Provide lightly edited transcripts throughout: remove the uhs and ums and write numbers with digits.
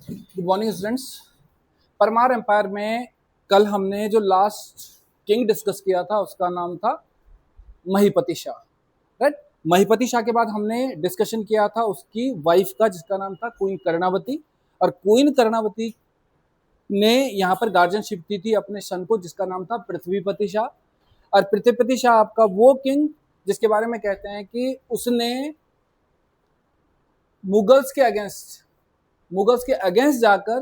Good morning students. Parmar empire में कल हमने जो लास्ट किंग डिस्कस किया था उसका नाम था महिपति शाह, राइट। महिपति शाह के बाद हमने डिस्कशन किया था उसकी वाइफ का, जिसका नाम था क्वीन कर्णावती। और क्वीन कर्णावती ने यहाँ पर गार्जियनशिप दी थी अपने सन को, जिसका नाम था पृथ्वीपति शाह। और पृथ्वीपति शाह आपका वो किंग जिसके बारे में कहते हैं कि उसने मुगल्स के अगेंस्ट जाकर,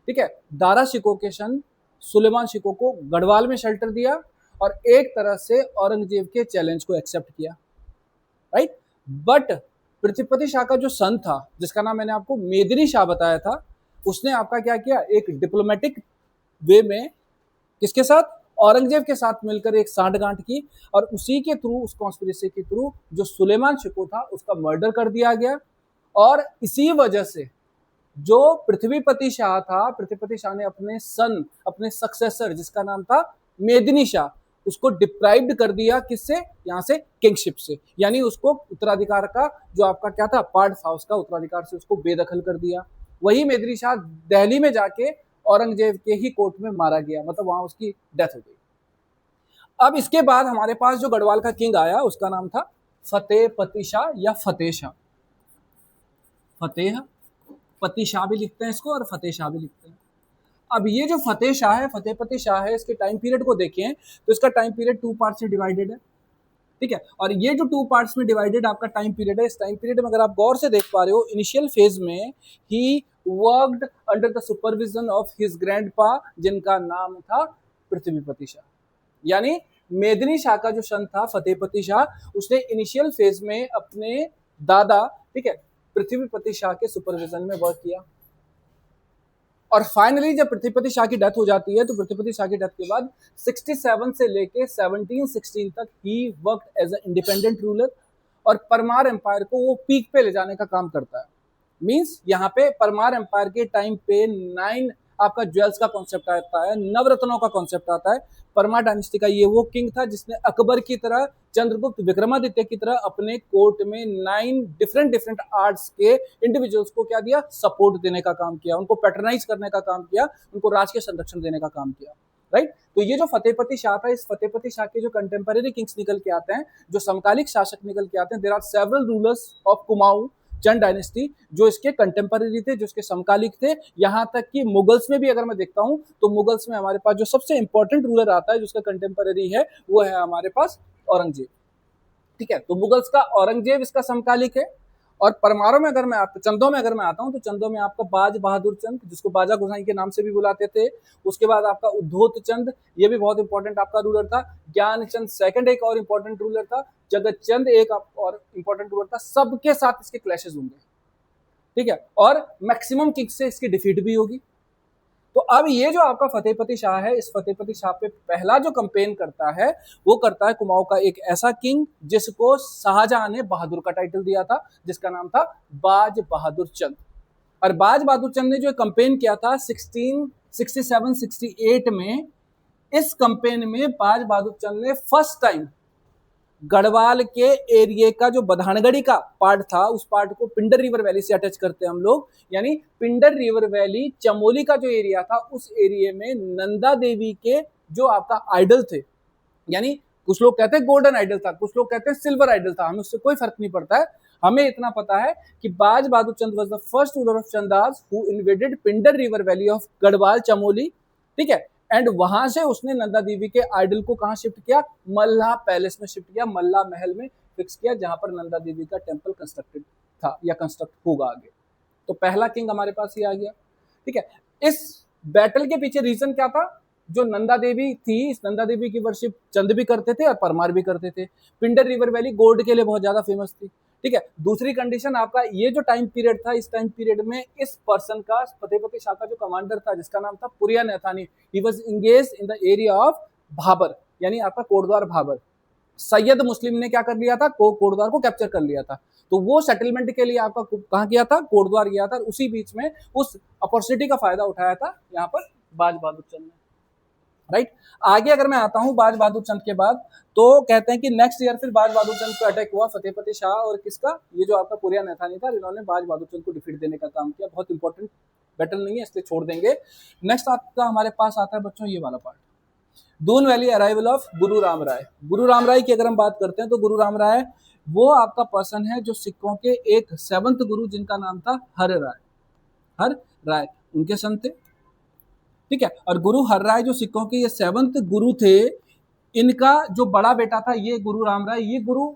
ठीक है, दारा शिकोह के सन सुलेमान शिकोह को गढ़वाल में शेल्टर दिया और एक तरह से औरंगजेब के चैलेंज को एक्सेप्ट किया, राइट। बट पृथ्वीपति शाह का जो सन था, जिसका नाम मैंने आपको मेदिनी शाह बताया था, उसने आपका क्या किया, एक डिप्लोमेटिक वे में किसके साथ, औरंगजेब के साथ मिलकर एक सांठगांठ की और उसी के थ्रू, उस कॉन्स्पिरेसी के थ्रू जो सुलेमान शिकोह था उसका मर्डर कर दिया गया। और इसी वजह से जो पृथ्वीपति शाह था, पृथ्वीपति शाह ने अपने सन, अपने सक्सेसर जिसका नाम था मेदिनी शाह, उसको डिप्राइव्ड कर दिया, किससे, यहाँ से किंगशिप से, यानी उसको उत्तराधिकार का जो आपका क्या था पार्ट था उसका उत्तराधिकार से उसको बेदखल कर दिया। वही मेदिनी शाह दिल्ली में जाके औरंगजेब के ही कोर्ट में मारा गया, मतलब वहां उसकी डेथ हो गई। अब इसके बाद हमारे पास जो गढ़वाल का किंग आया उसका नाम था फतेहपति शाह या फतेह शाह। फतेह पति शाह भी लिखते हैं इसको और फतेह शाह भी लिखते हैं। अब ये जो फतेह शाह है, फतेहपति शाह है, इसके टाइम पीरियड को देखें तो इसका टाइम पीरियड 2 पार्ट्स में डिवाइडेड है, ठीक है। और ये जो 2 पार्ट्स में डिवाइडेड आपका टाइम पीरियड है, इस टाइम पीरियड में अगर आप गौर से देख पा रहे हो, इनिशियल फेज में he worked under the supervision of his grandpa, जिनका नाम था पृथ्वीपति शाह। यानी मेदिनी शाह का जो सन था फतेहपति शाह, उसने इनिशियल फेज में अपने दादा, ठीक है, पृथ्वीपति शाह के सुपरविजन में वर्क किया। और फाइनली जब पृथ्वीपति शाह की डेथ हो जाती है तो पृथ्वीपति शाह की डेथ के बाद 67 से लेके 1716 तक he worked as a independent ruler और परमार एम्पायर को वो पीक पे ले जाने का काम करता है। मींस यहाँ पे परमार एम्पायर के टाइम पे 9 आपका ज्वेल्स का कॉन्सेप्ट आता है, नवरत्नों का कॉन्सेप्ट आता है। परमार डायनेस्टी का ये वो किंग था जिसने अकबर की तरह, चंद्रगुप्त विक्रमादित्य की तरह अपने कोर्ट में 9 डिफरेंट आर्ट्स के इंडिविजुअल्स को क्या दिया, सपोर्ट देने का काम किया, उनको पैटर्नाइज करने का काम किया, उनको राजकीय संरक्षण देने का काम किया, राइट। तो ये जो फतेहपति शाह था, इस फतेहपति शाह के जो कंटेम्पररी किंग्स निकल के आते हैं, जो समकालिक शासक निकल के आते हैं, there are several rulers of Kumaon Chand dynasty जो इसके कंटेम्पररी थे, जो इसके समकालिक थे। यहां तक कि मुगल्स में भी अगर मैं देखता हूं तो मुगल्स में हमारे पास जो सबसे इंपॉर्टेंट रूलर आता है, जो इसका कंटेम्पररी है, वो है हमारे पास औरंगजेब, ठीक है। तो मुगल्स का औरंगजेब इसका समकालिक है। और परमारों में अगर मैं चंदों में अगर मैं आता हूं तो चंदों में आपका बाज बहादुर चंद, जिसको बाजा गोसाई के नाम से भी बुलाते थे। उसके बाद आपका उद्धोत चंद, ये भी बहुत इंपॉर्टेंट आपका रूलर था। ज्ञानचंद सेकंड एक और इंपॉर्टेंट रूलर था। जगत चंद एक और इंपॉर्टेंट रूलर था। सबके साथ इसके क्लैशेस होंगे, ठीक है, और मैक्सिमम किक से इसकी डिफीट भी होगी। तो अब ये जो आपका फतेहपति शाह है, इस फतेहपति शाह पे पहला जो कंपेन करता है वो करता है कुमाऊं का एक ऐसा किंग जिसको शाहजहां ने बहादुर का टाइटल दिया था, जिसका नाम था बाज बहादुर चंद। और बाज बहादुर चंद ने जो कंपेन किया था 1667-68 में, इस कंपेन में बाज बहादुर चंद ने फर्स्ट टाइम गढ़वाल के एरिया का जो बधानगढ़ी का पार्ट था, उस पार्ट को पिंडर रिवर वैली से अटैच करते हैं हम लोग। यानी पिंडर रिवर वैली चमोली का जो एरिया था, उस एरिया में नंदा देवी के जो आपका आइडल थे, यानी कुछ लोग कहते हैं गोल्डन आइडल था, कुछ लोग कहते हैं सिल्वर आइडल था, हमें उससे कोई फर्क नहीं पड़ता है। हमें इतना पता है कि Baz Bahadur Chand was the first ruler of Chandas who invaded Pindar river valley of Garhwal Chamoli, ठीक है। एंड वहां से उसने नंदा देवी के आइडल को कहां शिफ्ट किया, मल्ला पैलेस में शिफ्ट किया, मल्ला महल में फिक्स किया, जहां पर नंदा देवी का टेम्पल कंस्ट्रक्टेड था या कंस्ट्रक्ट होगा आगे। तो पहला किंग हमारे पास ही आ गया, ठीक है। इस बैटल के पीछे रीजन क्या था, जो नंदा देवी थी, इस नंदा देवी की वर्शिप चंद भी करते थे और परमार भी करते थे। पिंडर रिवर वैली गोल्ड के लिए बहुत ज्यादा फेमस थी, ठीक है। दूसरी कंडीशन आपका ये जो टाइम पीरियड था, इस टाइम पीरियड में इस पर्सन का, फतेहपति शाह का जो कमांडर था, जिसका नाम था पुरिया Naithani, he was engaged in the area of Bhabar, यानी आपका कोटद्वार भाबर। सैयद मुस्लिम ने क्या कर लिया था, कोटद्वार को कैप्चर कर लिया था। तो वो सेटलमेंट के लिए आपका कहां गया था, कोटद्वार गया था। उसी बीच में उस अपॉर्चुनिटी का फायदा उठाया था यहाँ पर बाज बहादुर चंद ने, राइट। आगे अगर मैं आता हूं बाज बहादुर चंद के बाद, तो कहते हैं कि नेक्स्ट ईयर फिर बाज बहादुर चंद पर अटैक हुआ, फतेहपति शाह और किसका, ये जो आपका पुरिया नैथानी था, इन्होंने बाज बहादुर चंद को डिफीट देने का काम किया। बहुत इंपॉर्टेंट बैटल नहीं है इसलिए छोड़ देंगे। नेक्स्ट आपका हमारे पास आता है बच्चों ये वाला part, Doon valley arrival of गुरु राम राय। गुरु राम राय की अगर हम बात करते हैं तो गुरु राम राय वो आपका पर्सन है जो सिखों के एक 7th गुरु जिनका नाम था हर राय, हर राय उनके सन थे, ठीक है। और गुरु हर राय जो सिखों के ये 7th गुरु थे, इनका जो बड़ा बेटा था ये गुरु राम राय, ये गुरु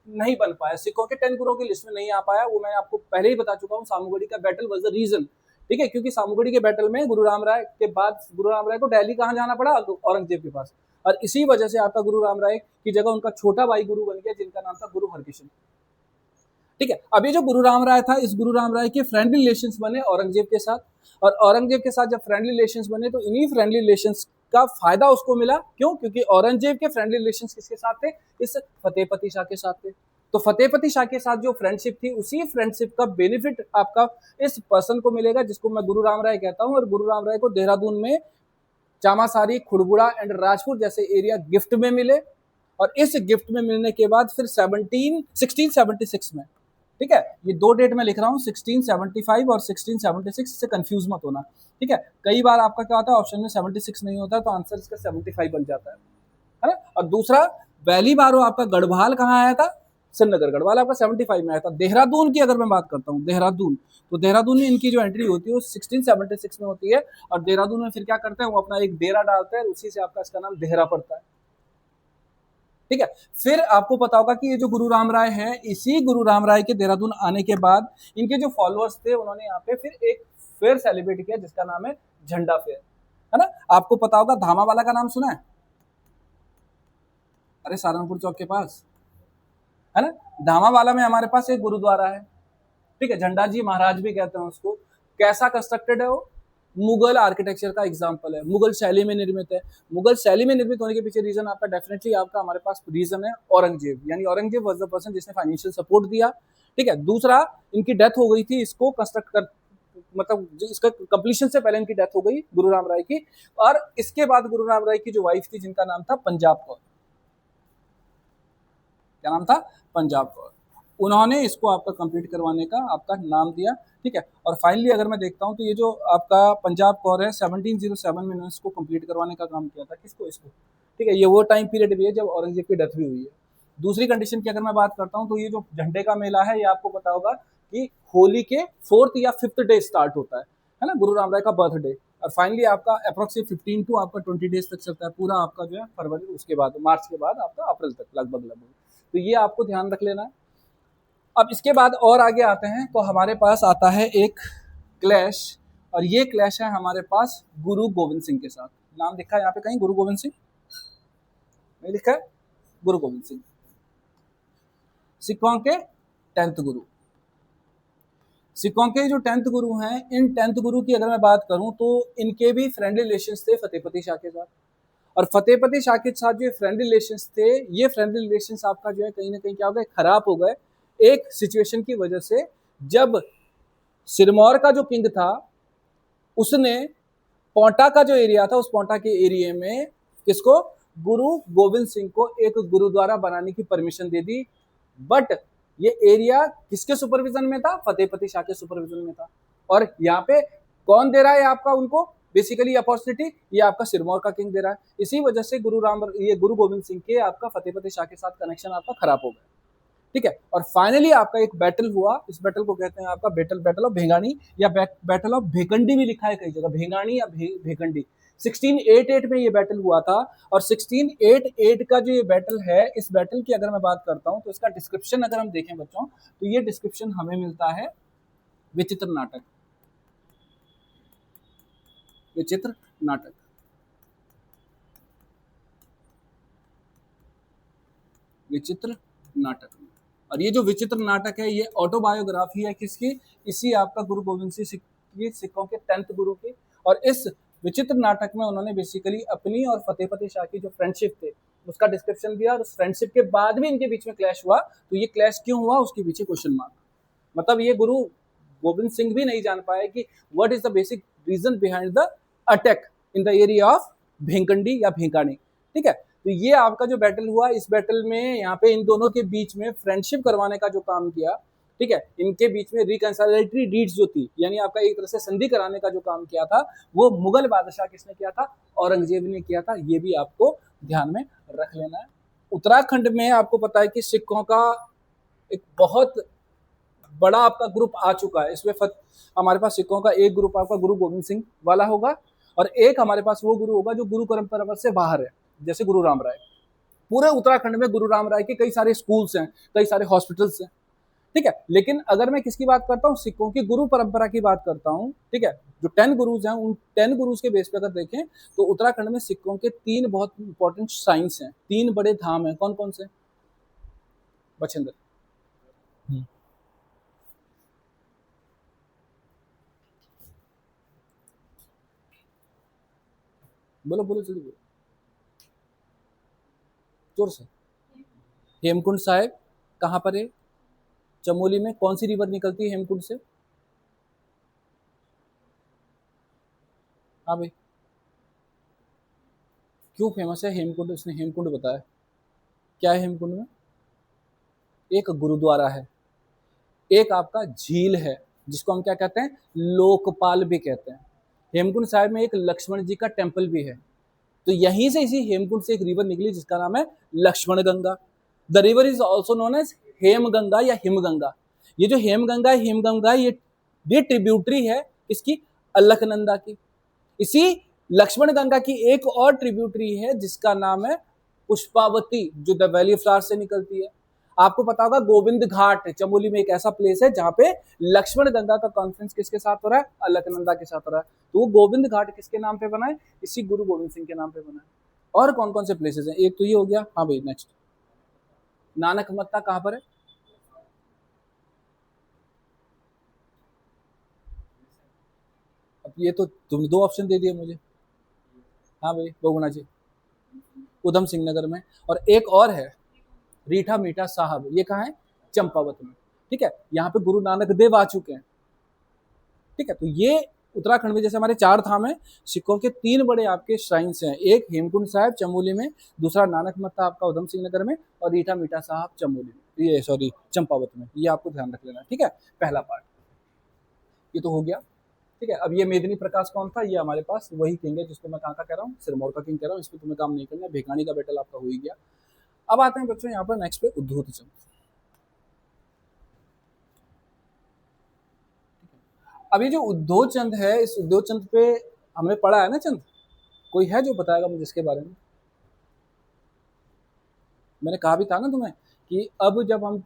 नहीं बन पाया, सिखों के 10 गुरुओं की लिस्ट में नहीं आ पाया। वो मैं आपको पहले ही बता चुका हूँ, सामूगढ़ी का बैटल वाज द रीजन, ठीक है, क्योंकि सामूगढ़ी के बैटल में गुरु राम राय के बाद गुरु राम राय को दिल्ली कहाँ जाना पड़ा, औरंगजेब के पास, और इसी वजह से आपका गुरु राम राय की जगह उनका छोटा भाई गुरु बन गया जिनका नाम था गुरु हरकिशन, ठीक है। अब ये जो गुरु राम राय था, इस गुरु राम राय के फ्रेंडली रिलेशंस बने औरंगजेब के साथ, और औरंगजेब के साथ जब फ्रेंडली रिलेशंस बने तो इन्हीं फ्रेंडली रिलेशंस का फायदा उसको मिला, क्यों, क्योंकि औरंगजेब के फ्रेंडली रिलेशंस किसके साथ थे, इस फतेहपति शाह के साथ थे। तो फतेहपति शाह के साथ जो फ्रेंडशिप थी, उसी फ्रेंडशिप का बेनिफिट आपका इस पर्सन को मिलेगा जिसको मैं गुरु राम राय कहता हूँ। और गुरु राम राय को देहरादून में चामासारी, खुड़बुड़ा एंड राजपुर जैसे एरिया गिफ्ट में मिले, और इस गिफ्ट में मिलने के बाद फिर 1676 में, ठीक है, ये दो डेट में लिख रहा हूँ 1675 और 1676 से कंफ्यूज मत होना, ठीक है। कई बार आपका क्या होता है ऑप्शन में 76 नहीं होता तो आंसर इसका 75 बन जाता है ना। और दूसरा वैली बारो आपका गढ़वाल कहाँ आया था, श्रीनगर, गढ़वाल आपका 75 में आया था। देहरादून की अगर मैं बात करता हूँ, देहरादून, तो देहरादून में इनकी जो एंट्री होती है वो 1676 में होती है, और देहरादून में फिर क्या करते हैं वो अपना एक डेरा डालते हैं, उसी से आपका इसका नाम देहरा पड़ता है, ठीक है। फिर आपको पता होगा कि ये जो गुरु राम राय है, इसी गुरु राम राय के देहरादून आने के बाद इनके जो फॉलोअर्स थे उन्होंने यहाँ पे फिर एक फेयर सेलिब्रेट किया जिसका नाम है झंडा फेयर, है ना। आपको पता होगा धामावाला का नाम सुना है, अरे सहारनपुर चौक के पास, है ना। धामावाला में हमारे पास एक गुरुद्वारा है, ठीक है, झंडा जी महाराज भी कहते हैं उसको। कैसा कंस्ट्रक्टेड है वो, मुगल आर्किटेक्चर का एग्जांपल है, मुगल शैली में निर्मित है। मुगल शैली में निर्मित होने के पीछे रीजन आपका डेफिनेटली आपका हमारे पास रीजन है औरंगजेब, यानी औरंगजेब वाज द पर्सन जिसने फाइनेंशियल सपोर्ट दिया, ठीक है। दूसरा इनकी डेथ हो गई थी, इसको कंस्ट्रक्ट कर मतलब इसका कंप्लीशन से पहले इनकी डेथ हो गई गुरु राम राय की, और इसके बाद गुरु राम राय की जो वाइफ थी जिनका नाम था पंजाब कौर, क्या नाम था, पंजाब कौर, उन्होंने इसको आपका कंप्लीट करवाने का आपका नाम दिया, ठीक है। और फाइनली अगर मैं देखता हूँ तो ये जो आपका पंजाब कौर है 1707 में इन्होंने इसको कंप्लीट करवाने का काम किया था, किसको, इसको, ठीक है। ये वो टाइम पीरियड भी है जब औरंगजेब की डेथ भी हुई है। दूसरी कंडीशन की अगर मैं बात करता हूँ तो ये जो झंडे का मेला है ये आपको पता होगा कि होली के 4th या 5th डे स्टार्ट होता है ना, गुरु राम राय का बर्थडे, और फाइनली आपका अप्रोक्सीमेट 15 टू आपका 20 डेज तक चलता है पूरा आपका जो है फरवरी, उसके बाद मार्च के बाद आपका अप्रैल तक लगभग, तो ये आपको ध्यान रख लेना है। अब इसके बाद और आगे आते हैं तो हमारे पास आता है एक क्लैश, और ये क्लैश है हमारे पास गुरु गोविंद सिंह के साथ। नाम लिखा है यहाँ पे कहीं गुरु गोविंद सिंह, नहीं लिखा है, गुरु गोविंद सिंह सिखों के 10th गुरु। सिखों के जो 10th गुरु हैं, इन 10th गुरु की अगर मैं बात करूं तो इनके भी फ्रेंडली रिलेशंस थे फतेहपति शाह के साथ, और फतेहपति शाह के साथ जो फ्रेंडली रिलेशंस थे, ये फ्रेंडली रिलेशंस आपका जो है कहीं ना कहीं क्या हो गए, खराब हो गए एक सिचुएशन की वजह से, जब सिरमौर का जो किंग था उसने पोंटा का जो एरिया था, उस पोंटा के एरिया में किसको, गुरु गोविंद सिंह को एक गुरुद्वारा बनाने की परमिशन दे दी, बट ये एरिया किसके सुपरविजन में था, फतेहपति शाह के सुपरविजन में था। और यहाँ पे कौन दे रहा है आपका उनको बेसिकली अपॉर्चुनिटी, ये आपका सिरमौर का किंग दे रहा है। इसी वजह से ये गुरु गोविंद सिंह के आपका फतेहपति शाह के साथ कनेक्शन आपका खराब हो गया, ठीक है। और फाइनली आपका एक बैटल हुआ, इस बैटल को कहते हैं आपका बैटल ऑफ भेंगानी, या बैटल ऑफ भेकंडी भी लिखा है कई जगह, भेंगानी या भेकंडी। 1688 में ये बैटल हुआ था, और 1688 का जो ये बैटल है, इस बैटल की अगर मैं बात करता हूँ तो इसका डिस्क्रिप्शन अगर हम देखें बच्चों, तो ये डिस्क्रिप्शन हमें मिलता है विचित्र नाटक, विचित्र नाटक, विचित्र नाटक। और ये जो विचित्र नाटक है ये ऑटोबायोग्राफी है किसकी, इसी आपका गुरु गोविंद सिंह सिखों के 10th गुरु की। और इस विचित्र नाटक में उन्होंने बेसिकली अपनी और फतेहपति शाह की जो फ्रेंडशिप थे उसका डिस्क्रिप्शन दिया, और उस फ्रेंडशिप के बाद भी इनके बीच में क्लैश हुआ, तो ये क्लैश क्यों हुआ उसके पीछे क्वेश्चन मार्क, मतलब ये गुरु गोविंद सिंह भी नहीं जान पाए कि what is the basic reason behind the attack in the area of Bhenkandi या भेंकानी, ठीक है। तो ये आपका जो बैटल हुआ, इस बैटल में यहाँ पे इन दोनों के बीच में फ्रेंडशिप करवाने का जो काम किया ठीक है, इनके बीच में रिकंसिलिएटरी डीड्स जो थी, यानी आपका एक तरह से संधि कराने का जो काम किया था, वो मुगल बादशाह किसने किया था? औरंगजेब ने किया था। ये भी आपको ध्यान में रख लेना है। उत्तराखंड में आपको पता है कि सिखों का एक बहुत बड़ा आपका ग्रुप आ चुका है। इसमें हमारे पास सिखों का एक ग्रुप आपका गुरु गोविंद सिंह वाला होगा, और एक हमारे पास वो गुरु होगा जो गुरु परंपरा से बाहर है, जैसे गुरु राम राय। पूरे उत्तराखंड में गुरु राम राय के कई सारे स्कूल्स हैं, कई सारे हॉस्पिटल्स हैं, ठीक है। लेकिन अगर मैं किसकी बात करता हूँ, सिखों की गुरु परंपरा की बात करता हूँ, ठीक है, जो 10 गुरुज हैं, उन 10 गुरुज के बेस पे अगर देखें तो उत्तराखंड में सिखों के 3 बहुत इंपॉर्टेंट साइंस हैं, 3 बड़े धाम हैं। कौन कौन से? बछेंद्र। बोलो बोलो जल्दी बोलो, जोर से। हेमकुंड साहिब कहाँ पर है? चमोली में। कौन सी रिवर निकलती है हेमकुंड से? हाँ भाई, क्यों फेमस है हेमकुंड? उसने हेमकुंड बताया। क्या है हेमकुंड में? एक गुरुद्वारा है, एक आपका झील है जिसको हम क्या कहते हैं? लोकपाल भी कहते हैं। हेमकुंड साहिब में एक लक्ष्मण जी का टेम्पल भी है। तो यहीं से, इसी हेमकुंड से एक रिवर निकली जिसका नाम है Lakshman Ganga. The river is also known as Hem Ganga या हिमगंगा। ये जो हेमगंगा है, हिमगंगा, ये ट्रिब्यूटरी है इसकी, अलकनंदा की। इसी लक्ष्मण गंगा की एक और ट्रिब्यूटरी है जिसका नाम है पुष्पावती, जो द वैली ऑफ फ्लावर्स से निकलती है। आपको पता होगा गोविंद घाट चमोली में एक ऐसा प्लेस है जहां पे लक्ष्मण गंगा का कॉन्फ्रेंस किसके साथ हो रहा है? अलकनंदा के साथ हो रहा है। तो वो गोविंद घाट किसके नाम पे बना है? इसी गुरु गोविंद सिंह के नाम पे बना है। और कौन कौन से प्लेसेस हैं? एक तो ये हो गया। हाँ भाई, नेक्स्ट। नानक मत्ता कहां पर है? अब ये तो तुमने 2 ऑप्शन दे दिए मुझे। हाँ भाई, बहुगुणा जी, उधम सिंह नगर में। और एक और है रीठा मीठा साहब, ये कहाँ है? चंपावत में, ठीक है। यहाँ पे गुरु नानक देव आ चुके हैं, ठीक है। तो ये उत्तराखंड में जैसे हमारे 4 धाम है, सिखों के 3 बड़े आपके श्राइन्स हैं। एक हेमकुंड साहिब चमोली में, दूसरा नानक मत्ता आपका उधम सिंह नगर में, और रीठा मीठा साहब चमोली में, ये सॉरी चंपावत में। ये आपको ध्यान रख लेना, ठीक है। पहला पार्ट ये तो हो गया, ठीक है। अब ये मेदिनी प्रकाश कौन था? ये हमारे पास वही किंग है जिसको मैं कहाँ का कह रहा हूँ, सिरमौर का किंग कह रहा हूँ। इसमें तुम्हें काम नहीं करना, भिखानी का बैटल आपका हो ही गया। अब आते हैं बच्चों यहाँ पर नेक्स्ट पे उद्धोत चंद। अब ये जो उद्धोत चंद है, इस उद्धोत चंद पे हमने पढ़ा है ना चंद? कोई है जो बताएगा मुझे इसके बारे में? मैंने कहा भी था ना तुम्हें कि अब जब हम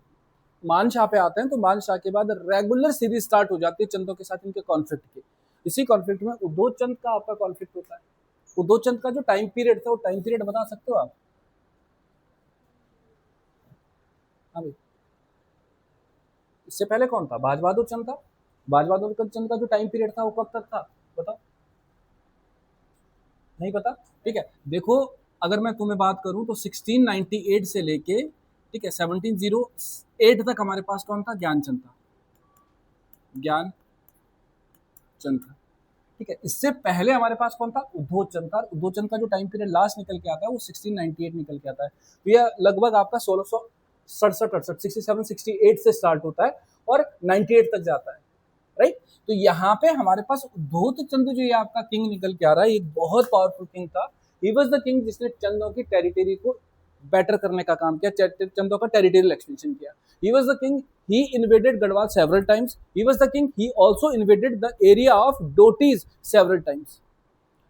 मानशाह पे आते हैं तो मानशाह के बाद रेगुलर सीरीज स्टार्ट हो जाती है चंदों के साथ इनके कॉन्फ्लिक्ट की। इसी कॉन्फ्लिक्ट में उद्धोत चंद का आपका कॉन्फ्लिक्ट होता है। उद्धोत चंद का जो टाइम पीरियड था, वो टाइम पीरियड बता सकते हो आप? हाँ भाई, इससे पहले कौन था? बाज बहादुर चंद था। बाज बहादुर चंद का जो टाइम पीरियड था वो कब तक था? बताओ। नहीं पता? ठीक है, देखो, अगर मैं तुम्हें बात करूं तो 1698 से लेके, ठीक है, 1708 तक हमारे पास कौन था? ज्ञानचंद था। ज्ञान चंद था, ठीक है। इससे पहले हमारे पास कौन था? उद्धोत चंद था। उद्धोत चंद का जो टाइम पीरियड लास्ट निकल के आता है वो 1698 निकल के आता है। तो यह लगभग आपका 1667 68 67 68 से स्टार्ट होता है और 98 तक जाता है, राइट। तो यहाँ पे हमारे पास उद्धोत चंद जो ये आपका किंग निकल के आ रहा है, एक बहुत पावरफुल किंग था। ही वॉज द किंग जिसने चंदों की टेरिटरी को बेटर करने का काम किया, चंदों का टेरिटरियल एक्सपेंशन किया। He was the king, he invaded Gadwal several times. He was the king. He also invaded the area of Dotis several times.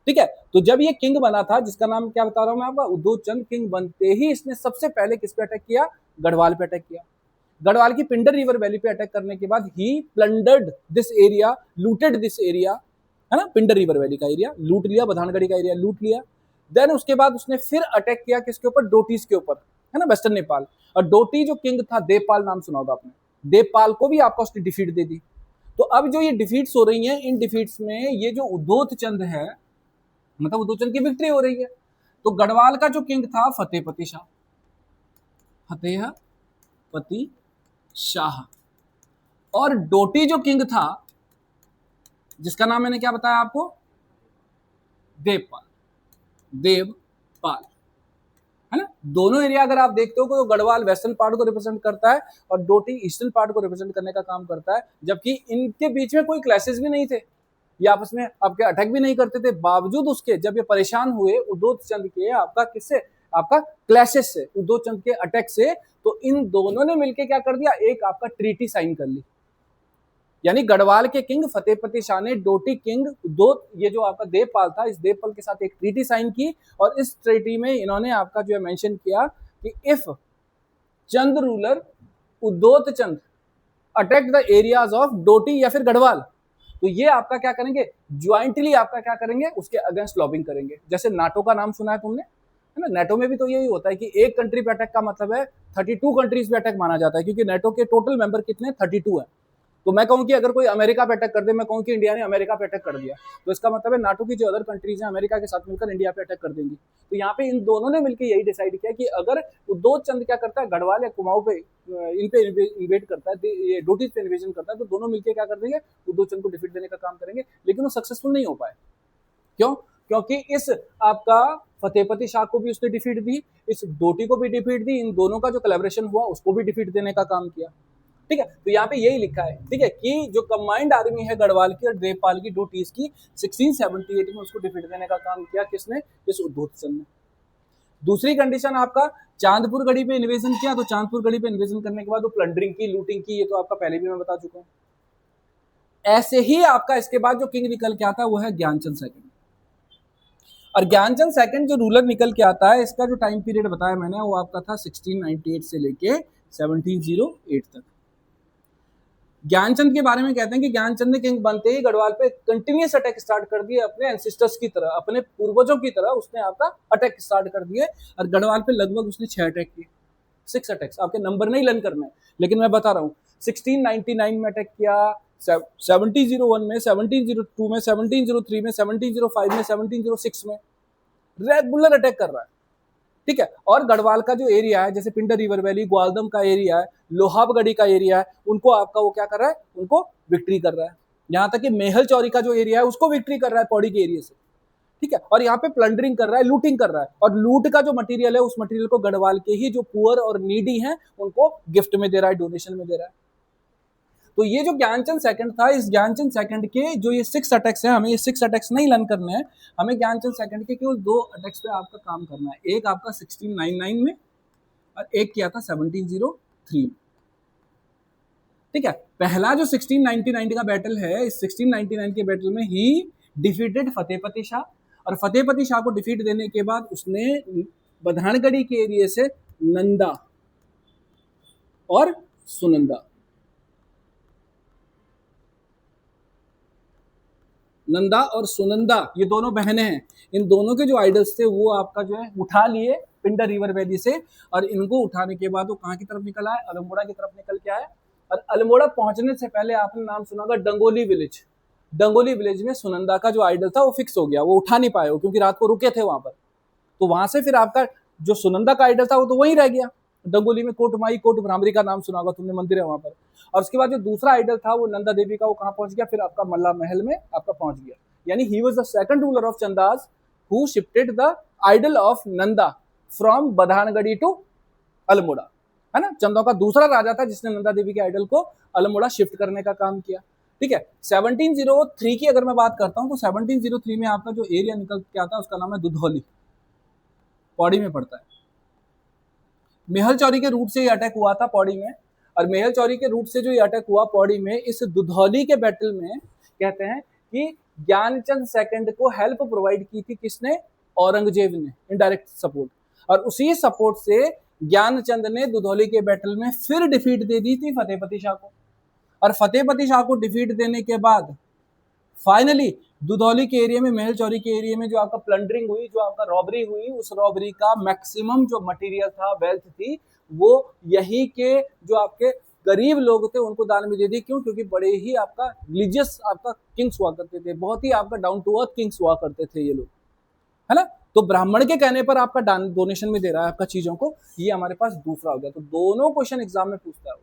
ठीक है। तो जब ये किंग बना था, जिसका नाम क्या बता रहा हूं मैं आपका, उद्धोत चंद, किंग बनते ही इसने सबसे पहले किस पे अटैक किया? गढ़वाल पे अटैक किया। गढ़वाल की पिंडर रिवर वैली पे अटैक करने के बाद ही plundered this area, looted this area, है ना। पिंडर रिवर वैली का एरिया लूट लिया, बधानगढ़ी का एरिया लूट लिया। देन उसके बाद उसने फिर अटैक किया किसके ऊपर? डोटीज के ऊपर, है ना, वेस्टर्न नेपाल। और डोटी जो किंग था, देवपाल नाम सुना होगा आपने, देवपाल को भी आपको उसने डिफीट दे दी। तो अब जो ये डिफीट्स हो रही हैं, इन डिफीट्स में ये जो उद्धोत चंद है, मतलब उद्धोत चंद की विक्ट्री हो रही है। तो गढ़वाल का जो किंग था फतेहपति शाह, फतेहपति शाह। और डोटी जो किंग था, जिसका नाम मैंने क्या बताया आपको? देवपाल, देवपाल, है ना। दोनों एरिया अगर आप देखते हो तो गढ़वाल वेस्टर्न पार्ट को रिप्रेजेंट करता है और डोटी ईस्टर्न पार्ट को रिप्रेजेंट करने का काम करता है, जबकि इनके बीच में कोई क्लैशेस भी नहीं थे, ये आपस में आपके अटैक भी नहीं करते थे। बावजूद उसके जब ये परेशान हुए उद्योत चंद के आपका किससे, आपका क्लैशेस से, उद्योत चंद के अटैक से, तो इन दोनों ने मिलकर क्या कर दिया, एक आपका ट्रीटी साइन कर ली। यानी गढ़वाल के किंग फतेहपति शाह ने डोटी किंग दो, ये जो आपका देवपाल था, इस देवपाल के साथ एक ट्रीटी साइन की और इस ट्रीटी में इन्होंने आपका जो है मेंशन किया कि if Chand ruler Udyot Chand attack the areas of Doti या फिर गढ़वाल, तो ये आपका क्या करेंगे, ज्वाइंटली आपका क्या करेंगे, उसके अगेंस्ट लॉबिंग करेंगे। जैसे नाटो का नाम सुना है तुमने, है ना, नेटो में भी तो यही होता है कि एक कंट्री पे अटैक का मतलब है 32 कंट्रीज पे अटैक माना जाता है, क्योंकि नेटो के टोटल मेंबर कितने 32 है। तो मैं कहूं कि अगर कोई अमेरिका पे अटैक कर दे, मैं कहूं कि इंडिया ने अमेरिका पे अटैक कर दिया, तो इसका मतलब है नाटो की जो अदर कंट्रीज हैं अमेरिका के साथ मिलकर इंडिया पे अटैक कर देंगी। तो यहाँ पे इन दोनों ने मिलकर यही डिसाइड किया कि अगर उद्योत चंद क्या करता है, गढ़वाल या कुमाऊं पे इन पे इन्वेट करता है, ये डोटीज पे इन्वेजन करता है, तो दोनों मिलकर क्या कर देंगे, उद्योत चंद को डिफीट देने का काम करेंगे। लेकिन वो सक्सेसफुल नहीं हो पाए। क्यों? क्योंकि इस आपका फतेहपति शाह को भी उसने डिफीट दी, इस डोटी को भी डिफीट दी, इन दोनों का जो कोलैबोरेशन हुआ उसको भी डिफीट देने का काम किया। ठीक है, तो यहाँ पे यही लिखा है, ठीक है, कि जो कंबाइंड आर्मी है गढ़वाल की और देवपाल की डोटीज की 1678 में उसको डिफीट देने का काम किया किसने, इस उद्योत चंद ने। दूसरी कंडीशन आपका चांदपुर गढ़ी पे इन्वेजन किया, तो चांदपुर गढ़ी पे इन्वेजन करने के बाद वो प्लंडरिंग की, लूटिंग की, ये तो आपका पहले भी मैं बता चुका हूँ। ऐसे ही आपका इसके बाद जो किंग निकल के आता है वो है ज्ञानचंद सेकंड, और ज्ञानचंद सेकंड जो रूलर निकल के आता है, इसका जो टाइम पीरियड बताया मैंने वो आपका था 1698 से लेके 1708 तक। ज्ञानचंद के बारे में कहते हैं कि ज्ञानचंद ने किंग बनते ही गढ़वाल पे कंटिन्यूस अटैक स्टार्ट कर दिए, अपने एंसिस्टर्स की तरह, अपने पूर्वजों की तरह उसने आपका अटैक स्टार्ट कर दिए, और गढ़वाल पे लगभग उसने 6 अटैक किए, 6 अटैक्स। आपके नंबर नहीं लर्न करना है, लेकिन मैं बता रहा हूँ 1699 में अटैक किया, 1701 में, 1702 में, 1703 में, 1705 में, 1706 में रेगुलर अटैक कर रहा है। ठीक है, और गढ़वाल का जो एरिया है, जैसे पिंडर रिवर वैली, ग्वालदम का एरिया है, लोहाबगढ़ी का एरिया है, उनको आपका वो क्या कर रहा है, उनको विक्ट्री कर रहा है। यहाँ तक कि मेहल चौरी का जो एरिया है उसको विक्ट्री कर रहा है पौड़ी के एरिया से। ठीक है, और यहाँ पे प्लंडरिंग कर रहा है, लूटिंग कर रहा है, और लूट का जो मटेरियल है उस मटेरियल को गढ़वाल के ही जो पुअर और नीडी हैं उनको गिफ्ट में दे रहा है, डोनेशन में दे रहा है। तो ये जो ज्ञानचंद सेकंड था, इस ज्ञानचंद सेकंड के जो ये 6 अटैक्स हैं, हमें ये 6 अटैक्स नहीं लर्न करने हैं, हमें ज्ञानचंद सेकंड के केवल 2 अटैक्स पे आपका काम करना है। एक आपका 1699 में और एक किया था 1703। ठीक है, पहला जो 1699 का बैटल है, इस 1699 के बैटल में ही डिफीटेड फतेहपति शाह, और फतेहपति शाह को डिफीट देने के बाद उसने बधानगढ़ी के एरिया से नंदा और सुनंदा, नंदा और सुनंदा ये दोनों बहनें हैं, इन दोनों के जो आइडल्स थे वो आपका जो है उठा लिए पिंडर रिवर वैली से, और इनको उठाने के बाद वो कहाँ की तरफ निकल आए, अल्मोड़ा की तरफ निकल के आए। और अल्मोड़ा पहुंचने से पहले आपने नाम सुना होगा डंगोली विलेज, डंगोली विलेज में सुनंदा का जो आइडल था वो फिक्स हो गया, वो उठा नहीं पाए क्योंकि रात को रुके थे वहां पर। तो वहां से फिर आपका जो सुनंदा का आइडल था वो तो वहीं रह गया, डंगोली में कोटमाई कोट भ्रामरी का नाम सुना होगा तुमने, मंदिर है वहां पर। और उसके बाद जो दूसरा आइडल था वो नंदा देवी का, वो कहाँ पहुंच गया, फिर आपका मल्ला महल में आपका पहुंच गया। यानी he was the second ruler of Chandas who shifted the idol of Nanda from Badhangarhi to Almora, है ना। चंदों का दूसरा राजा था जिसने नंदा देवी के आइडल को अल्मोड़ा शिफ्ट करने का काम किया। ठीक है, 1703 की अगर मैं बात करता हूं तो 1703 में आपका जो एरिया निकल के आता है उसका नाम है दुधौली, पौड़ी में पड़ता है। मेहल चौरी के रूट से ये अटैक हुआ था पौड़ी में, और मेहल चौरी के रूट से जो ये अटैक हुआ पौड़ी में, इस दुधौली के बैटल में कहते हैं कि ज्ञानचंद सेकंड को हेल्प प्रोवाइड की थी किसने, औरंगजेब ने, इनडायरेक्ट सपोर्ट। और उसी सपोर्ट से ज्ञानचंद ने दुधौली के बैटल में फिर डिफीट दे दी थी फतेहपति शाह को, और फतेहपति शाह को डिफीट देने के बाद फाइनली दुधौली के एरिया में, मेहल चौरी के एरिया में जो आपका प्लंडरिंग हुई, जो आपका रॉबरी हुई, उस रॉबरी का मैक्सिमम जो मटेरियल था, वेल्थ थी, वो यही के जो आपके गरीब लोग थे उनको दान में दे दी। क्यों? क्योंकि बड़े ही आपका रिलीजियस आपका किंग्स हुआ करते थे, बहुत ही आपका डाउन टू अर्थ किंग्स हुआ करते थे ये लोग, है ना। तो ब्राह्मण के कहने पर आपका डोनेशन में दे रहा है आपका चीजों को, ये हमारे पास दूसरा हो गया। तो दोनों क्वेश्चन एग्जाम में पूछता है।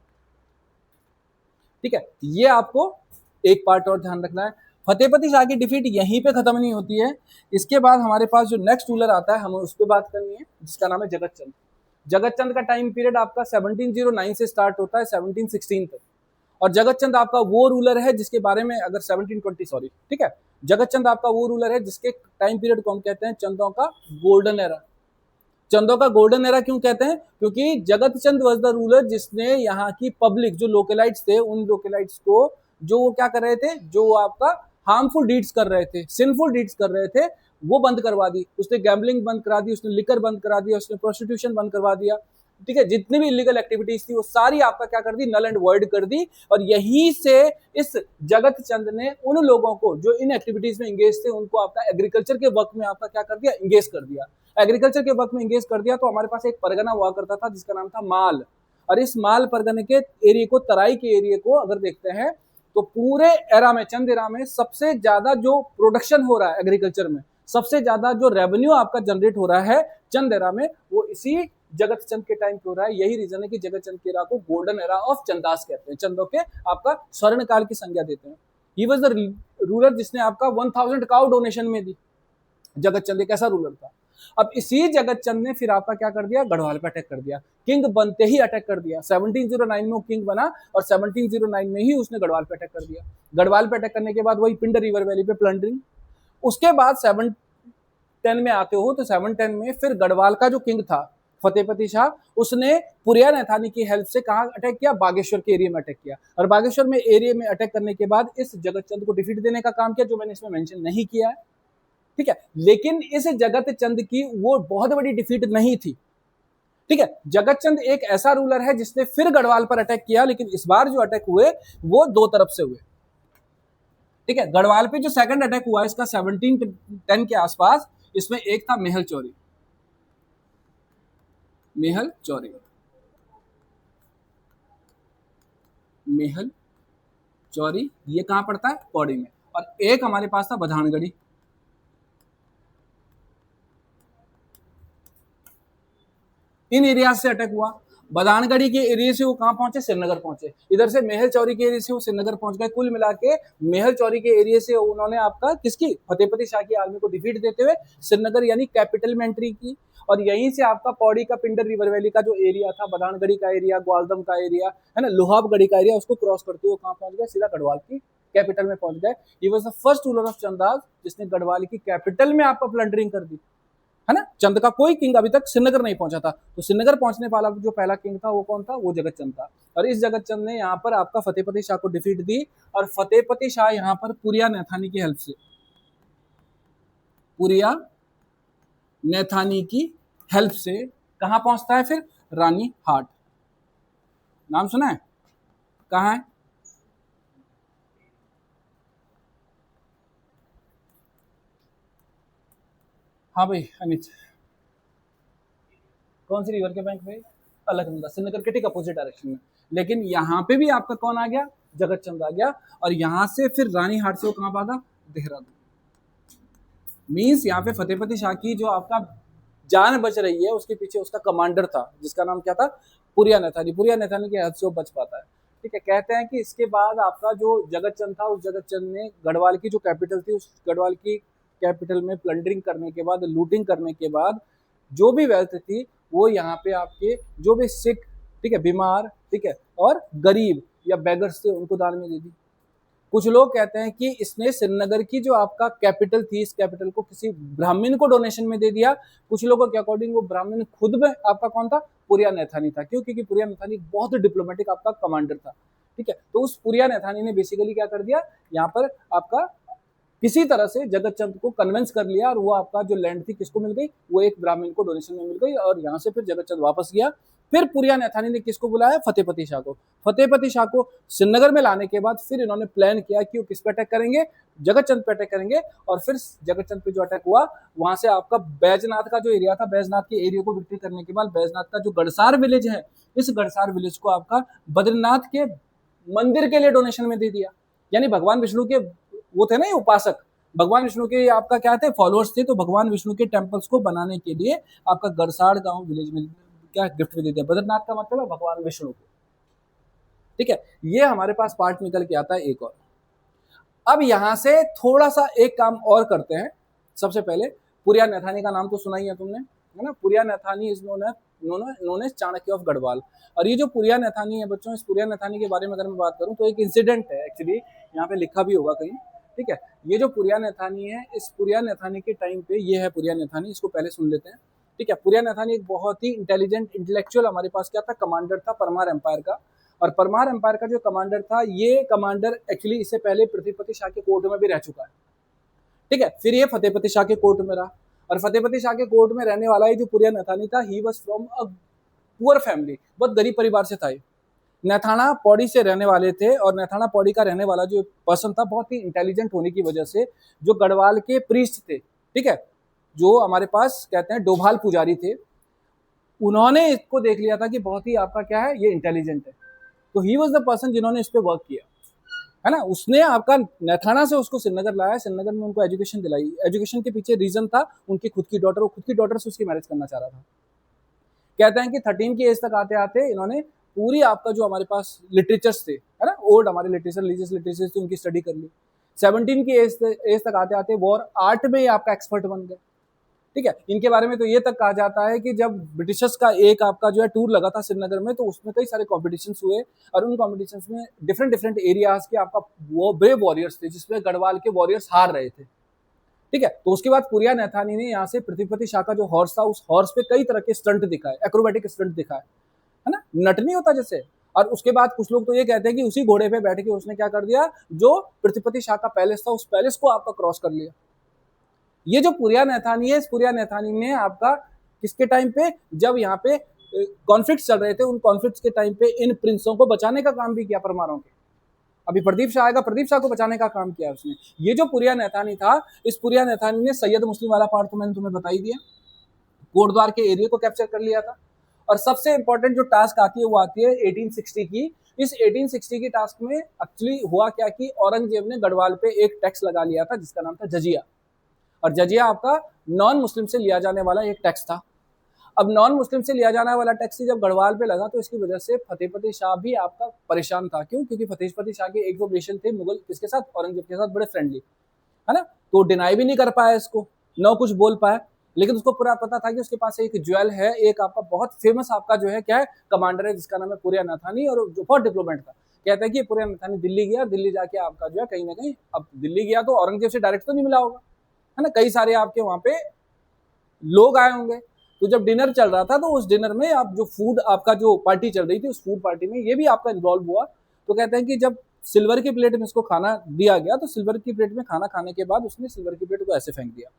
ठीक है, ये आपको एक पार्ट और ध्यान रखना है। फतेहपति शाह की डिफीट यहीं पे खत्म नहीं होती है। इसके बाद हमारे पास जो नेक्स्ट रूलर आता है, हमें उस पर बात करनी है, जिसका नाम है जगत चंद। जगत चंद का टाइम पीरियड आपका 1709 से स्टार्ट होता है 1716 तक। और जगत चंद आपका वो रूलर है जिसके बारे में, अगर 1720 सॉरी, ठीक है, जगत चंद आपका वो रूलर है जिसके टाइम पीरियड को हम कहते हैं चंदों का गोल्डन एरा। चंदों का गोल्डन एरा क्यों कहते हैं? क्योंकि जगत चंद वॉज द रूलर जिसने यहाँ की पब्लिक, जो लोकेलाइट्स थे, उन लोकेलाइट्स को जो वो क्या कर रहे थे, जो आपका हार्मफुल डीड्स कर रहे थे, सिंफुल डीड्स कर रहे थे, वो बंद करवा दी। उसने गैम्बलिंग बंद करा दी, उसने लिकर बंद करा दिया, उसने प्रोस्टिट्यूशन बंद करवा दिया, ठीक है, जितनी भी इलीगल एक्टिविटीज थी वो सारी आपका क्या कर दी, नल एंड वॉइड कर दी। और यहीं से इस जगत चंद ने उन लोगों को जो इन एक्टिविटीज में इंगेज थे, उनको आपका एग्रीकल्चर के वर्क में आपका क्या कर दिया, इंगेज कर दिया। एग्रीकल्चर के वर्क में इंगेज कर दिया। तो हमारे पास एक परगना हुआ करता था जिसका नाम था माल, और इस माल परगने के एरिया को, तराई के एरिया को अगर देखते हैं तो पूरे एरा में, चंद एरा में सबसे ज्यादा जो प्रोडक्शन हो रहा है एग्रीकल्चर में, सबसे ज्यादा जो रेवेन्यू आपका जनरेट हो रहा है चंद एरा में, वो इसी जगत चंद के टाइम पे हो रहा है। यही रीजन है कि जगत चंद के एरा को गोल्डन एरा ऑफ चंदास कहते हैं, चंदों के आपका स्वर्ण काल की संज्ञा देते हैं। ही वाज द रूलर जिसने आपका 1000 काउ डोनेशन में दी। जगत चंद एक ऐसा रूलर था। अब इसी जगत चंद ने फिर आपका क्या कर दिया, गढ़वाल पे अटैक कर दिया। किंग बनते ही अटैक कर दिया। 1709 में वो किंग बना और 1709 में ही उसने गढ़वाल पे अटैक कर दिया। गढ़वाल पे अटैक करने के बाद वही पिंड रिवर वैली पे प्लंडरिंग। उसके बाद 710 में आते हो तो 710 में फिर गढ़वाल का जो किंग था फतेहपति शाह, उसने पुरिया नैथानी की हेल्प से कहाँ अटैक किया, बागेश्वर के एरिया में अटैक किया। और बागेश्वर में एरिया में अटैक करने के बाद इस जगत चंद को डिफीट देने का काम किया, जो मैंने इसमें मेंशन नहीं किया है, ठीक है। लेकिन इस जगत चंद की वो बहुत बड़ी डिफीट नहीं थी, ठीक है। जगत चंद एक ऐसा रूलर है जिसने फिर गढ़वाल पर अटैक किया, लेकिन इस बार जो अटैक हुए वो दो तरफ से हुए, ठीक है। गढ़वाल पे जो सेकंड अटैक हुआ इसका 1710 के आसपास, इसमें एक था मेहल चौरी। मेहल चौरी, मेहल चौरी ये कहां पड़ता है, पौड़ी में। और एक हमारे पास था बधानगढ़ी। इन एरिया से अटैक हुआ। बदानगढ़ी के एरिया से वो कहां पहुंचे, श्रीनगर पहुंचे। इधर से मेहल चौरी के एरिया से वो श्रीनगर पहुंच गए। कुल मिला के मेहल चौरी के एरिया से उन्होंने आपका किसकी, फतेहपति शाह की आर्मी को डिफीट देते हुए श्रीनगर यानी कैपिटल में एंट्री की। और यहीं से आपका पौड़ी का पिंडर रिवर वैली का जो एरिया था, बदानगढ़ी का एरिया, ग्वालदम का एरिया है ना, लोहाबगढ़ी का एरिया, उसको क्रॉस करते हुए कहां पहुंच गए, सीधा गढ़वाल की कैपिटल में पहुंच गए। He was the first ruler of Chandas जिसने गढ़वाल की कैपिटल में आपका प्लंडरिंग कर दी, है ना। चंद का कोई किंग अभी तक श्रीनगर नहीं पहुंचा था। तो श्रीनगर पहुंचने वाला जो पहला किंग था वो कौन था, वो जगत चंद था। और इस जगत चंद ने यहाँ पर आपका फतेहपति शाह को डिफीट दी। और फतेहपति शाह यहाँ पर पुरिया नैथानी की हेल्प से, पुरिया नैथानी की हेल्प से कहां पहुंचता है फिर, रानी हाट। नाम सुना है, कहां है, हाँ भाई अमित, कौन सी रिवर के बैंक पे, अलकनंदा, श्रीनगर के ठीक अपोजिट डायरेक्शन में। लेकिन यहाँ पे भी आपका कौन आ गया, जगत चंद आ गया। और यहाँ से फिर रानी हाट से वो कहाँ भागा, देहरादून। मीन्स यहाँ पे फतेहपति शाह की जो आपका जान बच रही है, उसके पीछे उसका कमांडर था जिसका नाम क्या था, पुरिया नैथानी। पुरिया नैथानी के हाथ से वो बच पाता है, ठीक है। कहते हैं कि इसके बाद आपका जो जगत चंद था, उस जगत चंद ने गढ़वाल की जो कैपिटल थी, उस गढ़वाल की कैपिटल में प्लंडरिंग करने के बाद, लूटिंग करने के बाद, जो भी वेल्थ थी वो यहाँ पे आपके जो भी सिख, ठीक है, बीमार, ठीक है, और गरीब या बेगर्स थे, उनको दान में दे दी। कुछ लोग कहते हैं कि इसने श्रीनगर की जो आपका कैपिटल थी, इस कैपिटल को किसी ब्राह्मण को डोनेशन में दे दिया। कुछ लोगों के अकॉर्डिंग वो ब्राह्मण खुद में आपका कौन था, पुरिया नैथानी था। क्यों, क्योंकि पुरिया नैथानी बहुत डिप्लोमेटिक आपका कमांडर था, ठीक है। तो उस पुरिया नैथानी ने बेसिकली क्या कर दिया, यहाँ पर आपका किसी तरह से जगत चंद को कन्विंस कर लिया, और वो आपका जो लैंड थी किसको मिल गई, वो एक ब्राह्मण को डोनेशन में मिल गई। और यहाँ से फिर जगत चंद वापस गया। फिर पुरिया नैथानी ने किसको बुलाया, फतेहपति शाह को। फतेहपति शाह को श्रीनगर में लाने के बाद फिर इन्होंने प्लान किया कि वो किस पे अटैक करेंगे, जगत चंद पे अटैक करेंगे। और फिर जगत चंद पे जो अटैक हुआ, वहां से आपका बैजनाथ का जो एरिया था, बैजनाथ के एरिया को विक्ट्री करने के बाद बैजनाथ का जो गढ़सार विलेज है, इस गढ़सार विलेज को आपका बद्रीनाथ के मंदिर के लिए डोनेशन में दे दिया। यानी भगवान विष्णु के वो थे ना ये उपासक, भगवान विष्णु के आपका क्या थे, फॉलोअर्स थे। तो भगवान विष्णु के टेम्पल्स को बनाने के लिए आपका गढ़साड़ गांव विलेज में क्या गिफ्ट में दे दिया। बद्रीनाथ का मतलब है भगवान विष्णु को, ठीक है। ये हमारे पास पार्ट निकल के आता है एक और। अब यहां से थोड़ा सा एक काम और करते हैं। सबसे पहले पुरिया नैथानी का नाम तो सुना ही है तुमने, है ना। Puriya Naithani is known as Chanakya of Garhwal. और ये जो पुरिया नैथानी है बच्चों, इस पुरिया नैथानी के बारे में अगर मैं बात करूं तो एक इंसिडेंट है एक्चुअली, यहाँ पे लिखा भी होगा कहीं, ठीक है। ये जो पुरिया नैथानी है, इस पुरिया नैथानी के टाइम पे, ये है पुरिया नैथानी, इसको पहले सुन लेते हैं, ठीक है। पुरिया नैथानी एक बहुत ही इंटेलिजेंट इंटेलेक्चुअल हमारे पास क्या था, कमांडर था परमार एम्पायर का। और परमार एम्पायर का जो कमांडर था, ये कमांडर एक्चुअली इससे पहले पृथ्वीपति शाह के कोर्ट में भी रह चुका है, ठीक है। फिर ये फतेहपति शाह के कोर्ट में रहा, और फतेहपति शाह के कोर्ट में रहने वाला ये जो पुरिया नैथानी था, he was from a poor family, बहुत गरीब परिवार से था ये। नैथाना पौड़ी से रहने वाले थे, और नैथाना पौड़ी का रहने वाला जो पर्सन था, बहुत ही इंटेलिजेंट होने की वजह से, जो गढ़वाल के प्रीस्ट थे, ठीक है, जो हमारे पास कहते हैं डोभाल पुजारी थे, उन्होंने इसको देख लिया था कि बहुत ही आपका क्या है, ये इंटेलिजेंट है। तो ही वॉज द पर्सन जिन्होंने इस पर वर्क किया, है ना। उसने आपका नैथाना से उसको श्रीनगर लाया, श्रीनगर में उनको एजुकेशन दिलाई। एजुकेशन के पीछे रीजन था उनकी खुद की डॉटर, वो खुद की डॉटर से उसकी मैरिज करना चाह रहा था। कहते हैं कि 13 की एज तक आते आते इन्होंने पूरी आपका जो हमारे पास लिटरेचर्स थे, है ना, ओल्ड हमारे लिटरेचर, रिलीजियस लिटरेचर्स थे, उनकी स्टडी कर ली। 17 की एज तक आते आते वॉर आर्ट में आपका एक्सपर्ट बन गए, ठीक है। इनके बारे में तो ये तक कहा जाता है कि जब ब्रिटिशर्स का एक आपका जो है टूर लगा था श्रीनगर में, तो उसमें कई सारे कॉम्पिटिशन्स हुए, और उन कॉम्पिटिशन्स में डिफरेंट डिफरेंट एरियाज के आपका वो ब्रेव वॉरियर्स थे, जिसमें गढ़वाल के वॉरियर्स हार रहे थे, ठीक है। तो उसके बाद पुरिया नैथानी ने यहाँ से पृथ्वीपति शाह का जो हॉर्स था, उस हॉर्स पे कई तरह के स्टंट दिखाए, एक्रोबैटिक स्टंट दिखाए, है ना, नट नहीं होता जैसे। और उसके बाद कुछ लोग तो ये कहते हैं कि उसी घोड़े पे बैठ के उसने क्या कर दिया, जो पृथ्वीपति शाह का पैलेस था, उस पैलेस को आपका क्रॉस कर लिया। ये जो पुरिया नैथानी है, इस पुरिया नैथानी ने आपका किसके टाइम पे, जब यहाँ पे कॉन्फ्लिक्ट चल रहे थे, उन कॉन्फ्लिक्ट के टाइम पे इन प्रिंसों को बचाने का काम भी किया परमारों के। अभी प्रदीप शाह आएगा, प्रदीप शाह को बचाने का काम किया उसने। ये जो पुरिया नैथानी था, इस पुरिया नैथानी ने सैयद मुस्लिम वाला पार्ट तो मैंने तुम्हें बता ही दिया, कोटद्वार के एरिया को कैप्चर कर लिया था। और सबसे इंपॉर्टेंट जो टास्क आती है वो आती है 1860 की। इस 1860 की टास्क में एक्चुअली हुआ क्या कि औरंगजेब ने गढ़वाल पे एक टैक्स लगा लिया था, जिसका नाम था जजिया। और जजिया आपका नॉन मुस्लिम से लिया जाने वाला एक टैक्स था। अब नॉन मुस्लिम से लिया जाने वाला टैक्स जब गढ़वाल पे लगा, तो इसकी वजह से फतेहपति शाह भी आपका परेशान था। क्यों? क्योंकि फतेहपति शाह के एक दो रिलेशन थे मुगल किसके साथ, औरंगजेब के साथ, बड़े फ्रेंडली, है ना। तो डिनाई भी नहीं कर पाया इसको, न कुछ बोल पाया। लेकिन उसको पूरा पता था कि उसके पास एक ज्वेल है, एक आपका बहुत फेमस आपका जो है क्या है, कमांडर है, जिसका नाम है पुरिया नैथानी, और जो बहुत डिप्लोमेट था। कहते हैं कि पुरिया नैथानी दिल्ली गया, दिल्ली जाके आपका जो है कहीं ना कहीं, अब दिल्ली गया तो औरंगजेब से डायरेक्ट तो नहीं मिला होगा, है ना, कई सारे आपके वहां पे लोग आए होंगे। तो जब डिनर चल रहा था, तो उस डिनर में आप जो फूड आपका जो पार्टी चल रही थी, उस फूड पार्टी में ये भी आपका इन्वॉल्व हुआ। तो कहते हैं कि जब सिल्वर की प्लेट में इसको खाना दिया गया, तो सिल्वर की प्लेट में खाना खाने के बाद उसने सिल्वर की प्लेट को ऐसे फेंक दिया।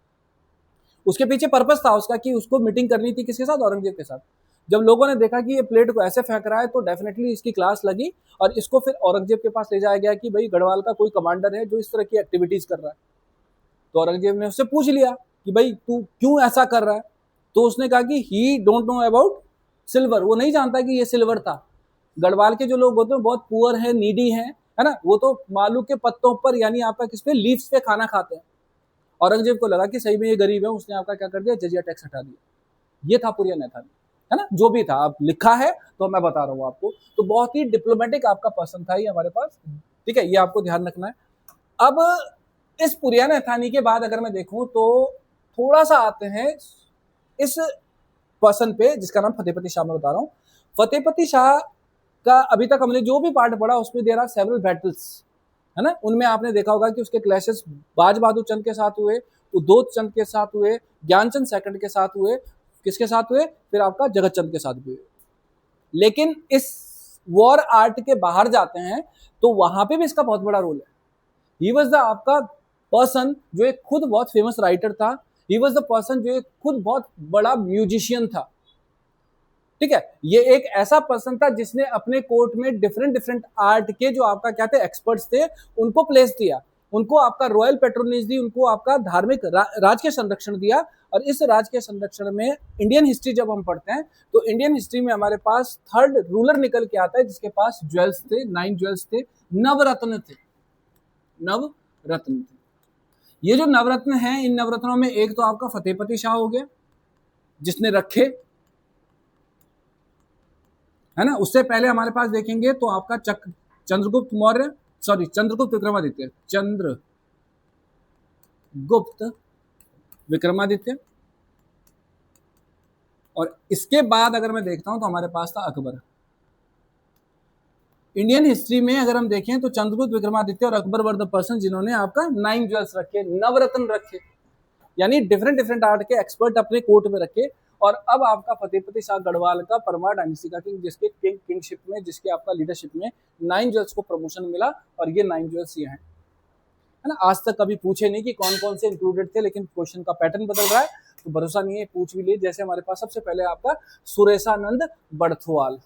उसके पीछे पर्पस था उसका कि उसको मीटिंग करनी थी किसके साथ, औरंगजेब के साथ। जब लोगों ने देखा कि ये प्लेट को ऐसे फेंक रहा है, तो डेफिनेटली इसकी क्लास लगी, और इसको फिर औरंगजेब के पास ले जाया गया कि भाई गढ़वाल का कोई कमांडर है जो इस तरह की एक्टिविटीज कर रहा है। तो औरंगजेब ने उससे पूछ लिया कि भाई तू क्यों ऐसा कर रहा है। तो उसने कहा कि ही डोंट नो अबाउट सिल्वर, वो नहीं जानता कि ये सिल्वर था। गढ़वाल के जो लोग होते हैं बहुत पुअर है, नीडी है ना, वो तो मालू के पत्तों पर, यानी आपका किस पे, लीव्स पे खाना खाते हैं। औरंगजेब को लगा कि सही में ये गरीब है, उसने आपका क्या कर दिया, जजिया टैक्स हटा दिया। ये था पुरिया नैथानी, है ना, जो भी था अब लिखा है तो मैं बता रहा हूँ आपको। तो बहुत ही डिप्लोमेटिक आपका पर्सन था ये हमारे पास, ठीक है, ये आपको ध्यान रखना है। अब इस पुरिया नैथानी के बाद अगर मैं देखूं तो थोड़ा सा आते हैं इस पर्सन पे जिसका नाम फतेहपति शाह मैं बता रहा हूँ। फतेहपति शाह का अभी तक हमने जो भी पार्ट पढ़ा उसमें देर आर सेवरल बैटल्स, है ना। उनमें आपने देखा होगा कि उसके क्लैशेस बाज बहादुर चंद के साथ हुए, उद्धोत चंद के साथ हुए, ज्ञानचंद सेकंड के साथ हुए, किसके साथ हुए, फिर आपका जगत चंद के साथ भी हुए। लेकिन इस वॉर आर्ट के बाहर जाते हैं तो वहां पे भी इसका बहुत बड़ा रोल है। ही वॉज द आपका पर्सन जो एक खुद बहुत फेमस राइटर था। ही वॉज द पर्सन जो एक खुद बहुत बड़ा म्यूजिशियन था, ठीक है। ये एक ऐसा पर्सन था जिसने अपने कोर्ट में डिफरेंट डिफरेंट आर्ट के जो आपका क्या थे, एक्सपर्ट्स थे, उनको प्लेस दिया, उनको आपका रॉयल पेट्रोनेज दी, उनको आपका धार्मिक राज के संरक्षण दिया। और इस राज के संरक्षण में इंडियन हिस्ट्री जब हम पढ़ते हैं तो इंडियन हिस्ट्री में हमारे पास थर्ड रूलर निकल के आता है जिसके पास ज्वेल्स थे, 9 ज्वेल्स थे, नवरत्न थे, नवरत्न थे। ये जो नवरत्न हैं, इन नवरत्नों में एक तो आपका फतेहपति शाह हो गया जिसने रखे, है ना। उससे पहले हमारे पास देखेंगे तो आपका चंद्रगुप्त मौर्य, सॉरी चंद्रगुप्त विक्रमादित्य, चंद्रगुप्त विक्रमादित्य। और इसके बाद अगर मैं देखता हूं तो हमारे पास था अकबर। इंडियन हिस्ट्री में अगर हम देखें तो चंद्रगुप्त विक्रमादित्य और अकबर वर द पर्सन जिन्होंने आपका 9 ज्वेल्स रखे, नवरत्न रखे, यानी डिफरेंट डिफरेंट आर्ट के एक्सपर्ट अपने कोर्ट में रखे। और अब आपका फतेहपति शाह गढ़वाल का परमार डायनेस्टी का किंग, जिसके किंगशिप में, जिसके आपका लीडरशिप में 9 ज्वेल्स को प्रमोशन मिला, और ये 9 ज्वेल्स ये हैं, है ना। आज तक कभी पूछे नहीं कि कौन कौन से इंक्लूडेड थे, लेकिन क्वेश्चन का पैटर्न बदल रहा है तो भरोसा नहीं है, पूछ भी लिए। जैसे हमारे पास सबसे पहले आपका सुरेशानंद बड़थुआल,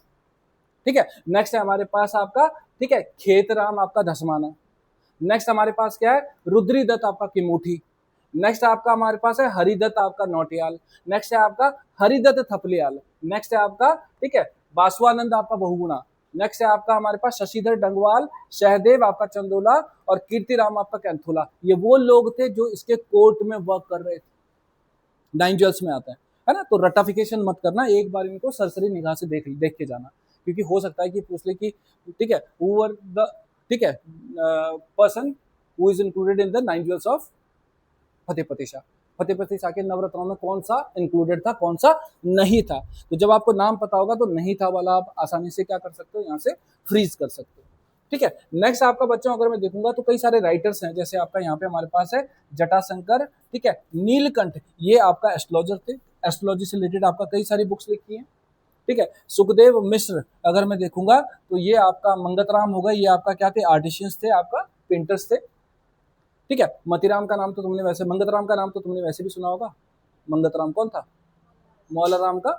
ठीक है। नेक्स्ट है हमारे पास आपका, ठीक है, खेतराम आपका धसमाना। नेक्स्ट हमारे पास क्या है, रुद्रीदत्त आपका किमूठी। नेक्स्ट आपका हमारे पास है हरिदत्त आपका नौटियाल। नेक्स्ट है आपका हरिदत्त थपलियाल। नेक्स्ट है आपका, ठीक है, बासवानंद आपका बहुगुणा। नेक्स्ट है आपका हमारे पास शशिधर डंगवाल, सहदेव आपका चंदोला, और कीर्तिराम आपका कैंथोला। ये वो लोग थे जो इसके कोर्ट में वर्क कर रहे थे, 9 ज्वेल्स में आता है ना। तो रटाफिकेशन मत करना, एक बार इनको सरसरी निगाह से देख के जाना, क्योंकि हो सकता है कि पूछ ले कि, ठीक है, हु वर द, ठीक है, person who is included in the 9 jewels of Fatehpati Shah. Fatehpati Shah के नवरत्नों में कौन सा इंक्लूडेड था, कौन सा नहीं था। तो जब आपको नाम पता होगा तो नहीं था वाला आप आसानी से क्या कर सकते हो, यहाँ से फ्रीज कर सकते हो, ठीक है। नेक्स्ट आपका बच्चों अगर मैं देखूंगा तो कई सारे राइटर्स हैं, जैसे आपका यहाँ पे हमारे पास है जटाशंकर, ठीक है, नीलकंठ, ये आपका एस्ट्रोलॉजर थे, एस्ट्रोलॉजी से रिलेटेड आपका कई सारी बुक्स लिखी हैं, ठीक है। सुखदेव मिश्र अगर मैं देखूंगा तो ये आपका मंगतराम होगा, ये आपका क्या थे, आर्टिशियंस थे, आपका पेंटर्स थे, ठीक है। मतीराम का नाम तो तुमने वैसे, मंगतराम का नाम तो तुमने वैसे भी सुना होगा। मंगतराम कौन था, मौलाराम का,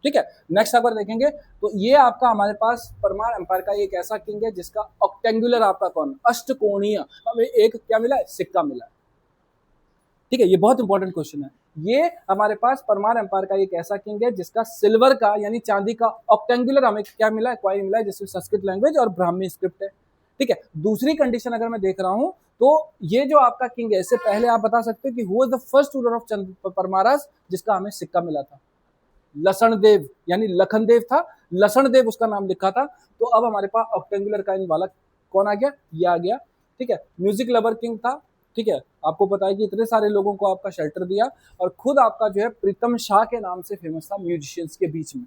ठीक है। नेक्स्ट अगर देखेंगे तो ये आपका हमारे पास परमार एम्पायर का एक ऐसा किंग है जिसका ऑक्टेंगुलर आपका कौन, अष्टकोणीय हमें एक क्या मिला है, सिक्का मिला है, ठीक है। ये बहुत इंपॉर्टेंट क्वेश्चन है। ये हमारे पास परमार एम्पायर का एक ऐसा किंग है जिसका सिल्वर का यानी चांदी का ऑक्टेंगुलर हमें क्या मिला है, क्वाइन मिला है, जिसमें संस्कृत लैंग्वेज और ब्राह्मी स्क्रिप्ट है, ठीक है। दूसरी कंडीशन अगर मैं देख रहा हूं तो ये जो आपका किंग है, इससे पहले आप बता सकते हो कि who was the first ruler of Parmaras जिसका हमें सिक्का मिला था, लसणदेव यानी लखनदेव था, लसणदेव उसका नाम लिखा था। तो अब हमारे पास ऑक्टेंगुलर काइन वाला कौन आ गया, ये आ गया, ठीक है। म्यूजिक लवर किंग था, ठीक है, आपको पता है कि इतने सारे लोगों को आपका शेल्टर दिया, और खुद आपका जो है प्रीतम शाह के नाम से फेमस था म्यूजिशियंस के बीच में,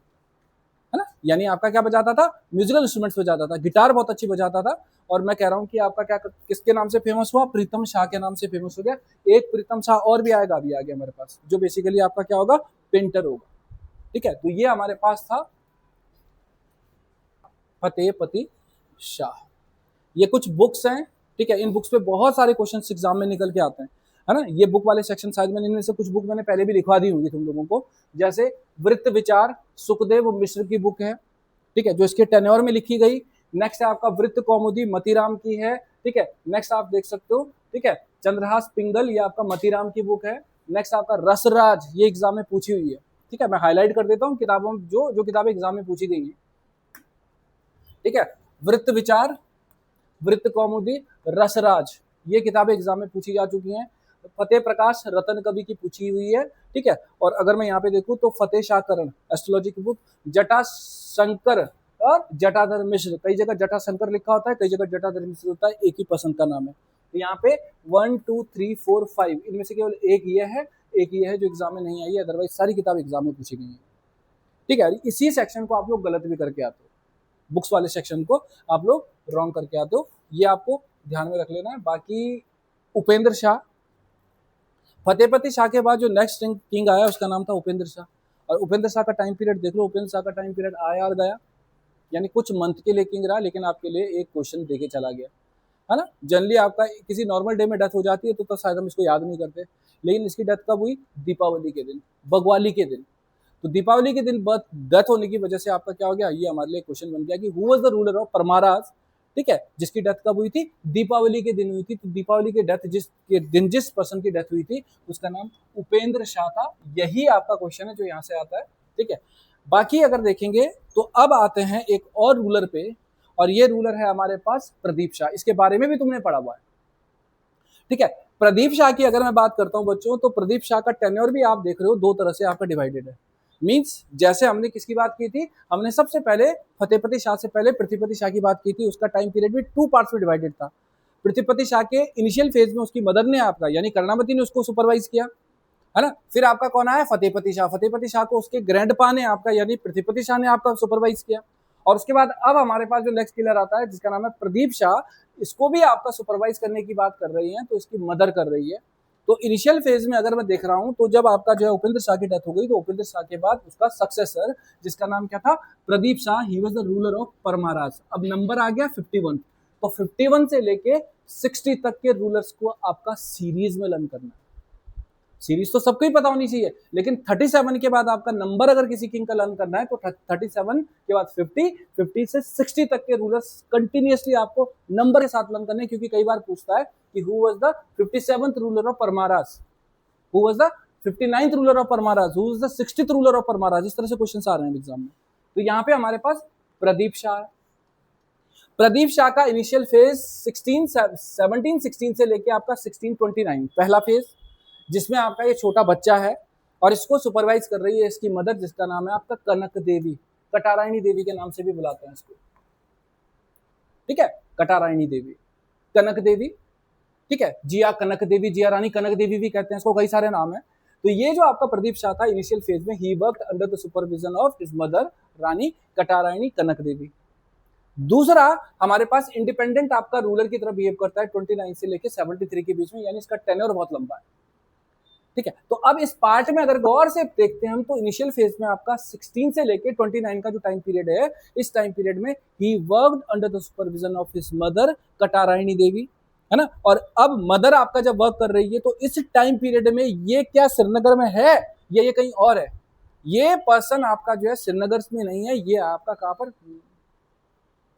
है ना। यानी आपका क्या बजाता था, म्यूजिकल इंस्ट्रूमेंट्स बजाता था, गिटार बहुत अच्छी बजाता था। और मैं कह रहा हूँ कि आपका क्या किसके नाम से फेमस हुआ, प्रीतम शाह के नाम से फेमस हो गया। एक प्रीतम शाह और भी आएगा, अभी आ गया हमारे पास, जो बेसिकली आपका क्या होगा, पेंटर होगा, ठीक है। तो ये हमारे पास था फतेहपति शाह। ये कुछ बुक्स हैं, ठीक है, इन बुक्स पे बहुत सारे क्वेश्चंस एग्जाम में निकल के आते हैं, है ना। ये बुक वाले सेक्शन शायद मैंने, इनमें से कुछ बुक मैंने पहले भी लिखवा दी होंगी तुम लोगों को, जैसे वृत्त विचार सुखदेव मिश्र की बुक है, ठीक है, जो इसके टेन्योर में लिखी गई। नेक्स्ट है आपका वृत्त कौमुदी मतीराम की है, ठीक है। नेक्स्ट आप देख सकते हो, ठीक है, चंद्रहास पिंगल, ये आपका मतीराम की बुक है। नेक्स्ट आपका रसराज, ये एग्जाम में पूछी हुई है, ठीक है। मैं हाईलाइट कर देता हूँ किताबों, जो किताबें एग्जाम में पूछी गई हैं, ठीक है। वृत्त विचार, वृत्त कौमुदी, रसराज, ये किताबें एग्जाम में पूछी जा चुकी हैं। फतेह प्रकाश रतन कवि की पूछी हुई है, ठीक है। और अगर मैं यहाँ पे देखूँ तो फतेह शाहकरण एस्ट्रोलॉजी की बुक, जटाशंकर और जटाधर मिश्र, कई जगह जटाशंकर लिखा होता है, कई जगह जटाधर मिश्र होता है, एक ही पर्सन का नाम है। तो यहाँ पे 1 2 3 4 5 इनमें से केवल एक ये है, एक ये है जो एग्जाम में नहीं आई है, अदरवाइज सारी किताब एग्जाम में पूछी गई है, ठीक है। इसी सेक्शन को आप लोग गलत भी करके आते हो, बुक्स वाले सेक्शन को आप लोग रॉन्ग करके आते हो, ये आपको ध्यान में रख लेना है। बाकी उपेंद्र शाह, फतेहपति शाह के बाद जो नेक्स्ट किंग आया उसका नाम था उपेंद्र शाह। और उपेंद्र शाह का टाइम पीरियड देख लो, उपेंद्र शाह का टाइम पीरियड आया और गया, यानी कुछ मंथ के लिए किंग रहा, लेकिन आपके लिए एक क्वेश्चन देके चला गया, है ना। जनरली आपका किसी नॉर्मल डे में डेथ हो जाती है तो शायद हम इसको याद नहीं करते, लेकिन इसकी डेथ कब हुई, दीपावली के दिन, बग्वाली के दिन। तो दीपावली के दिन डेथ होने की वजह से आपका क्या हो गया, ये हमारे लिए क्वेश्चन बन गया कि who was the ruler of Parmaras, ठीक है, जिसकी डेथ कब हुई थी, दीपावली के दिन हुई थी। तो दीपावली के डेथ जिस पर्सन की डेथ हुई थी उसका नाम उपेंद्र शाह था। यही आपका क्वेश्चन है जो यहाँ से आता है, ठीक है। बाकी अगर देखेंगे तो अब आते हैं एक और रूलर पे, और ये रूलर है हमारे पास प्रदीप शाह। इसके बारे में भी तुमने पढ़ा हुआ है, ठीक है। प्रदीप शाह की अगर मैं बात करता हूँ बच्चों, तो प्रदीप शाह का टेन्योर भी आप देख रहे हो दो तरह से आपका डिवाइडेड है। मीन्स जैसे हमने किसकी बात की थी, हमने सबसे पहले फतेहपति शाह से पहले पृथ्वीपति शाह की बात की थी। उसका टाइम पीरियड भी 2 पार्ट्स में डिवाइडेड था। पृथ्वीपति शाह के इनिशियल फेज में उसकी मदर ने आपका यानी कर्णावती ने उसको सुपरवाइज किया, है ना। फिर आपका कौन आया, फतेहपति शाह। फतेहपति शाह को उसके ग्रैंडपा ने आपका यानी पृथ्वीपति शाह ने आपका सुपरवाइज किया। और उसके बाद अब हमारे पास जो नेक्स्ट किलर आता है जिसका नाम है प्रदीप शाह, इसको भी आपका सुपरवाइज करने की बात कर रही है, तो इसकी मदर कर रही है। तो इनिशियल फेज में अगर मैं देख रहा हूं तो जब आपका जो है उपेंद्र शाह की डेथ हो गई, तो उपेंद्र शाह के बाद उसका सक्सेसर जिसका नाम क्या था, Pradeep Shah, he was the ruler of Parmaras. अब नंबर आ गया 51, तो 51 से लेके 60 तक के रूलर्स को आपका सीरीज में लर्न करना है। सीरीज तो सबको ही पता होनी चाहिए, लेकिन 37 के बाद आपका नंबर अगर किसी किंग का लर्न करना है तो 37 के बाद 50 से 60 तक के रूलर्स कंटिन्यूअसली आपको नंबर के साथ लर्न करने, क्योंकि कई बार पूछता है कि who was the 57th ruler of Parmaras, who was the 59th ruler of Parmaras, who was the 60th ruler of Parmaras. इस तरह से क्वेश्चंस आ रहे हैं एग्जाम में। तो यहाँ पे हमारे पास प्रदीप शाह है। प्रदीप शाह का इनिशियल फेज 1716 से लेके आपका 1629 पहला फेज, जिसमें आपका ये छोटा बच्चा है और इसको सुपरवाइज कर रही है इसकी मदर जिसका नाम है आपका कनक देवी, कटारायणी देवी के नाम से भी बुलाते हैं इसको, ठीक है, कटारायणी देवी, कनक देवी, ठीक है, जिया कनक देवी, जिया रानी कनक देवी भी कहते हैं इसको, कई सारे नाम है। तो ये जो आपका प्रदीप शाह था इनिशियल फेज में, he worked under the supervision of his mother Rani Kataryani Kanak Devi. दूसरा हमारे पास इंडिपेंडेंट आपका रूलर की तरह बिहेव करता है 29 से लेके 73 के बीच में, यानी इसका टेन्योर बहुत लंबा है, ठीक है। तो अब इस पार्ट में अगर गौर से देखते हैं हम तो इनिशियल फेज में आपका 16 से लेके 29 का जो टाइम पीरियड है, इस टाइम पीरियड में he worked under the supervision of his mother Kataryani Devi, है ना। और अब मदर आपका जब वर्क कर रही है तो इस टाइम पीरियड में ये क्या श्रीनगर में है, ये कहीं और है, ये पर्सन आपका जो है श्रीनगर में नहीं है, ये आपका कहां पर,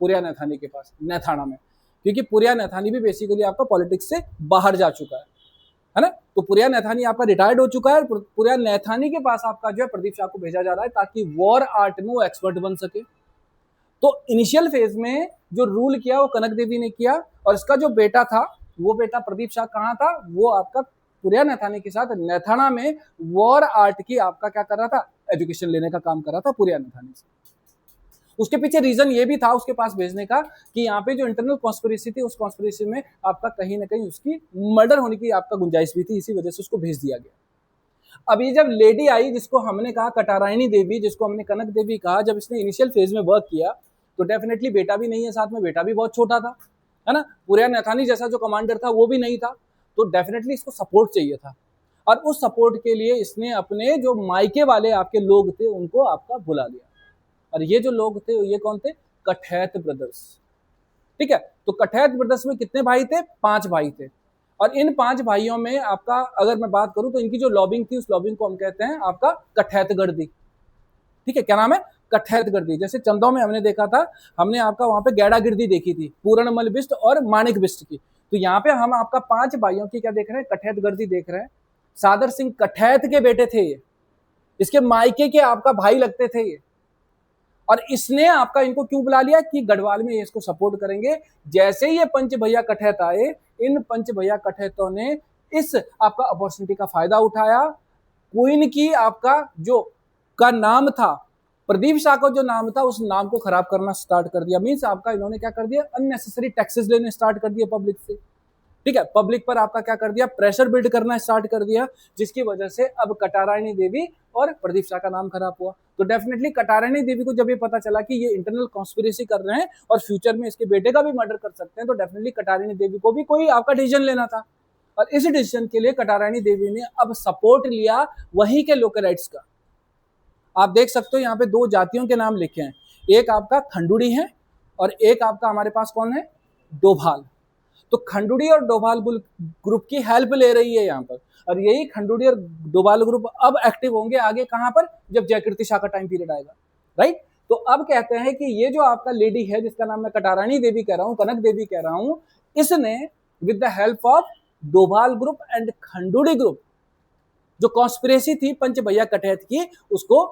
पुरिया नैथानी के पास, नैथाना में, क्योंकि पुरिया नैथानी भी बेसिकली आपका पॉलिटिक्स से बाहर जा चुका है ना। तो पुरिया नैथानी आपका रिटायर्ड हो चुका है, पुरिया नैथानी के पास आपका जो है प्रदीप शाह को भेजा जा रहा है ताकि वॉर आर्ट में वो एक्सपर्ट बन सके। तो इनिशियल फेज में जो रूल किया वो कनक देवी ने किया, और इसका जो बेटा था वो बेटा प्रदीप शाह कहाँ था, वो आपका पुरिया नैथानी के साथ नैथाना में वॉर आर्ट की आपका क्या कर रहा था, एजुकेशन लेने का काम कर रहा था पुरिया नैथानी से। उसके पीछे रीजन ये भी था उसके पास भेजने का कि यहाँ पे जो इंटरनल कॉन्स्पिरेसी थी, उस कॉन्स्पिरेसी में आपका कहीं ना कहीं उसकी मर्डर होने की आपका गुंजाइश भी थी, इसी वजह से उसको भेज दिया गया। अब ये जब लेडी आई जिसको हमने कहा कटारायणी देवी, जिसको हमने कनक देवी कहा, जब इसने इनिशियल फेज में वर्क किया तो डेफिनेटली बेटा भी नहीं है साथ में, बेटा भी बहुत छोटा था, है ना, पुरिया नैथानी जैसा जो कमांडर था वो भी नहीं था, तो डेफिनेटली इसको सपोर्ट चाहिए था। और उस सपोर्ट के लिए इसने अपने जो मायके वाले आपके लोग थे उनको आपका बुला लिया, और ये जो लोग थे ये कौन थे, कठैत ब्रदर्स, ठीक है। तो कठैत ब्रदर्स में कितने भाई थे, 5 भाई थे, और इन 5 भाइयों में आपका अगर मैं बात करूं तो इनकी जो लॉबिंग थी उस लॉबिंग को हम कहते हैं आपका कठैत गर्दी, ठीक है, क्या नाम है, कठैत गर्दी। जैसे चंदों में हमने देखा था, हमने आपका वहां पे गैड़ा गिरदी देखी थी, पूरणमल बिष्ट और माणिक बिष्ट की, तो यहाँ पे हम आपका 5 भाइयों की क्या देख रहे हैं, कठैत गर्दी देख रहे हैं। सादर सिंह कठैत के बेटे थे ये, इसके मायके के आपका भाई लगते थे ये, और इसने आपका इनको क्यों बुला लिया कि गढ़वाल में ये इसको सपोर्ट करेंगे। जैसे ही ये पंच भैया कठैत आए, इन पंच भैया कठैतों ने इस आपका अपॉर्चुनिटी का फायदा उठाया। क्वीन की आपका जो का नाम था, प्रदीप शाह का जो नाम था, उस नाम को खराब करना स्टार्ट कर दिया। मीन्स आपका इन्होंने क्या कर दिया, अननेसेसरी टैक्सेस लेने स्टार्ट कर दिए पब्लिक से, ठीक है, पब्लिक पर आपका क्या कर दिया, प्रेशर बिल्ड करना स्टार्ट कर दिया, जिसकी वजह से अब कटारायणी देवी और प्रदीप शाह का नाम खराब हुआ। तो डेफिनेटली कटारायणी देवी को जब ये पता चला कि ये इंटरनल कॉन्स्पिरेसी कर रहे हैं और फ्यूचर में इसके बेटे का भी मर्डर कर सकते हैं, तो डेफिनेटली कटारायणी देवी को भी कोई आपका डिसीजन लेना था, और इस डिसीजन के लिए कटारायणी देवी ने अब सपोर्ट लिया वहीं के लोकलाइट्स का। आप देख सकते हो यहाँ पे 2 जातियों के नाम लिखे हैं, एक आपका खंडुड़ी है और एक आपका हमारे पास कौन है, डोभाल। तो खंडुड़ी और डोभाल ग्रुप की हेल्प ले रही है यहाँ पर, और यही खंडुड़ी और डोभाल ग्रुप अब एक्टिव होंगे आगे कहां पर, जब जयकीर्ति शाह का टाइम पीरियड आएगा, राइट। तो अब कहते हैं कि ये जो आपका लेडी है जिसका नाम मैं कटारायणी देवी कह रहा हूं, कनक देवी कह रहा हूं, इसने with the help of Doval group and Khanduri group जो कॉन्स्पिरेसी थी पंच भैया कठैत की, उसको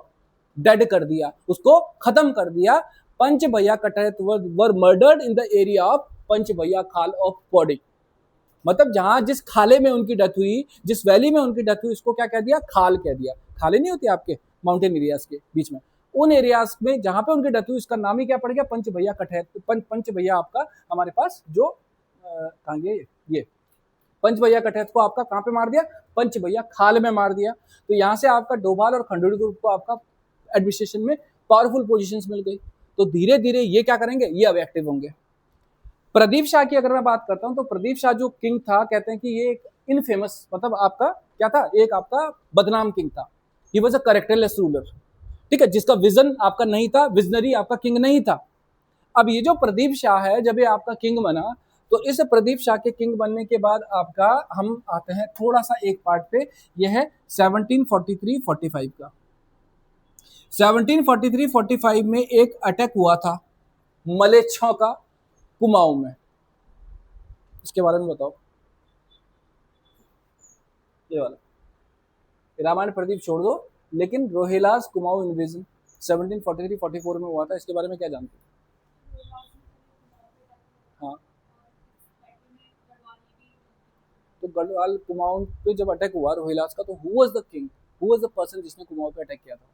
डेड कर दिया, उसको खत्म कर दिया। Panch Bhaiya Kathait were murdered in the area of Panch Bhaiya Khal of Pauri, मतलब जहां जिस खाले में उनकी डेथ हुई, जिस वैली में उनकी डेथ हुई, उसको क्या कह दिया, खाल कह दिया। खाले नहीं होती आपके, माउंटेन एरियाज के बीच में, उन एरियाज में जहां पे उनकी डेथ हुई उसका नाम ही क्या पड़ गया, पंच भैया कठैत। पंच भैया आपका हमारे पास जो कहाँ ये पंच भैया कठैत को आपका कहाँ पे मार दिया, पंच भैया खाल में मार दिया। तो यहाँ से आपका डोभाल और खंडोरी ग्रुप को आपका एडमिनिस्ट्रेशन में पावरफुल पोजीशंस मिल गई। तो धीरे धीरे ये क्या करेंगे, ये अब एक्टिव होंगे। प्रदीप शाह की अगर मैं बात करता हूँ तो प्रदीप शाह जो किंग था, कहते हैं कि ये एक इनफेमस, मतलब आपका क्या था, एक आपका बदनाम किंग था। He was a characterless ruler, ठीक है, जिसका विजन आपका नहीं था, विजनरी आपका किंग नहीं था। अब ये जो प्रदीप शाह है, जब ये आपका किंग बना, तो इस प्रदीप शाह के किंग बनने के बाद आपका हम आते हैं थोड़ा सा एक पार्ट पे, यह है 1743-45 का। 1743-45 में एक अटैक हुआ था मलेच्छों का कुमाऊं में, इसके बारे में बताओ। ये वाला रामायण प्रदीप छोड़ दो, लेकिन रोहिलास कुमाऊं इन्वेजन 1743-44 में हुआ था, इसके बारे में क्या जानते हो? हाँ, तो गढ़वाल कुमाऊं पे जब अटैक हुआ रोहिलास का, तो who was the king, who was the person जिसने कुमाऊं पे अटैक किया था?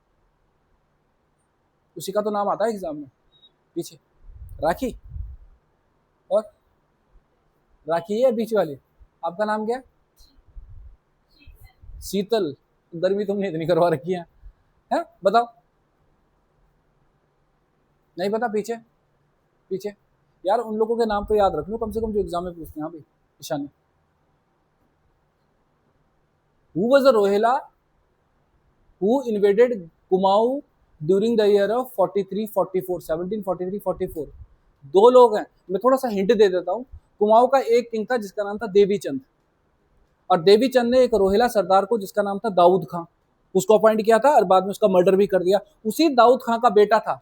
उसी का तो नाम आता है एग्जाम में पीछे, राखी। और राखी है बीच वाली, आपका नाम क्या है? शीतल। गर्मी तुमने इतनी करवा रखी है बताओ, नहीं पता? पीछे पीछे यार, उन लोगों के नाम तो याद रख लो कम से कम जो एग्जाम में पूछते हैं। यहाँ पे ईशानी, who was the Rohilla who invaded Kumaon during the year of 43-44, 1743-44। दो लोग हैं, मैं थोड़ा सा हिंट दे देता हूँ। कुमाऊं का एक किंग था जिसका नाम था देवीचंद, और देवीचंद ने एक रोहिला सरदार को जिसका नाम था दाऊद खां, उसको अपॉइंट किया था और बाद में उसका मर्डर भी कर दिया। उसी दाऊद खां का बेटा था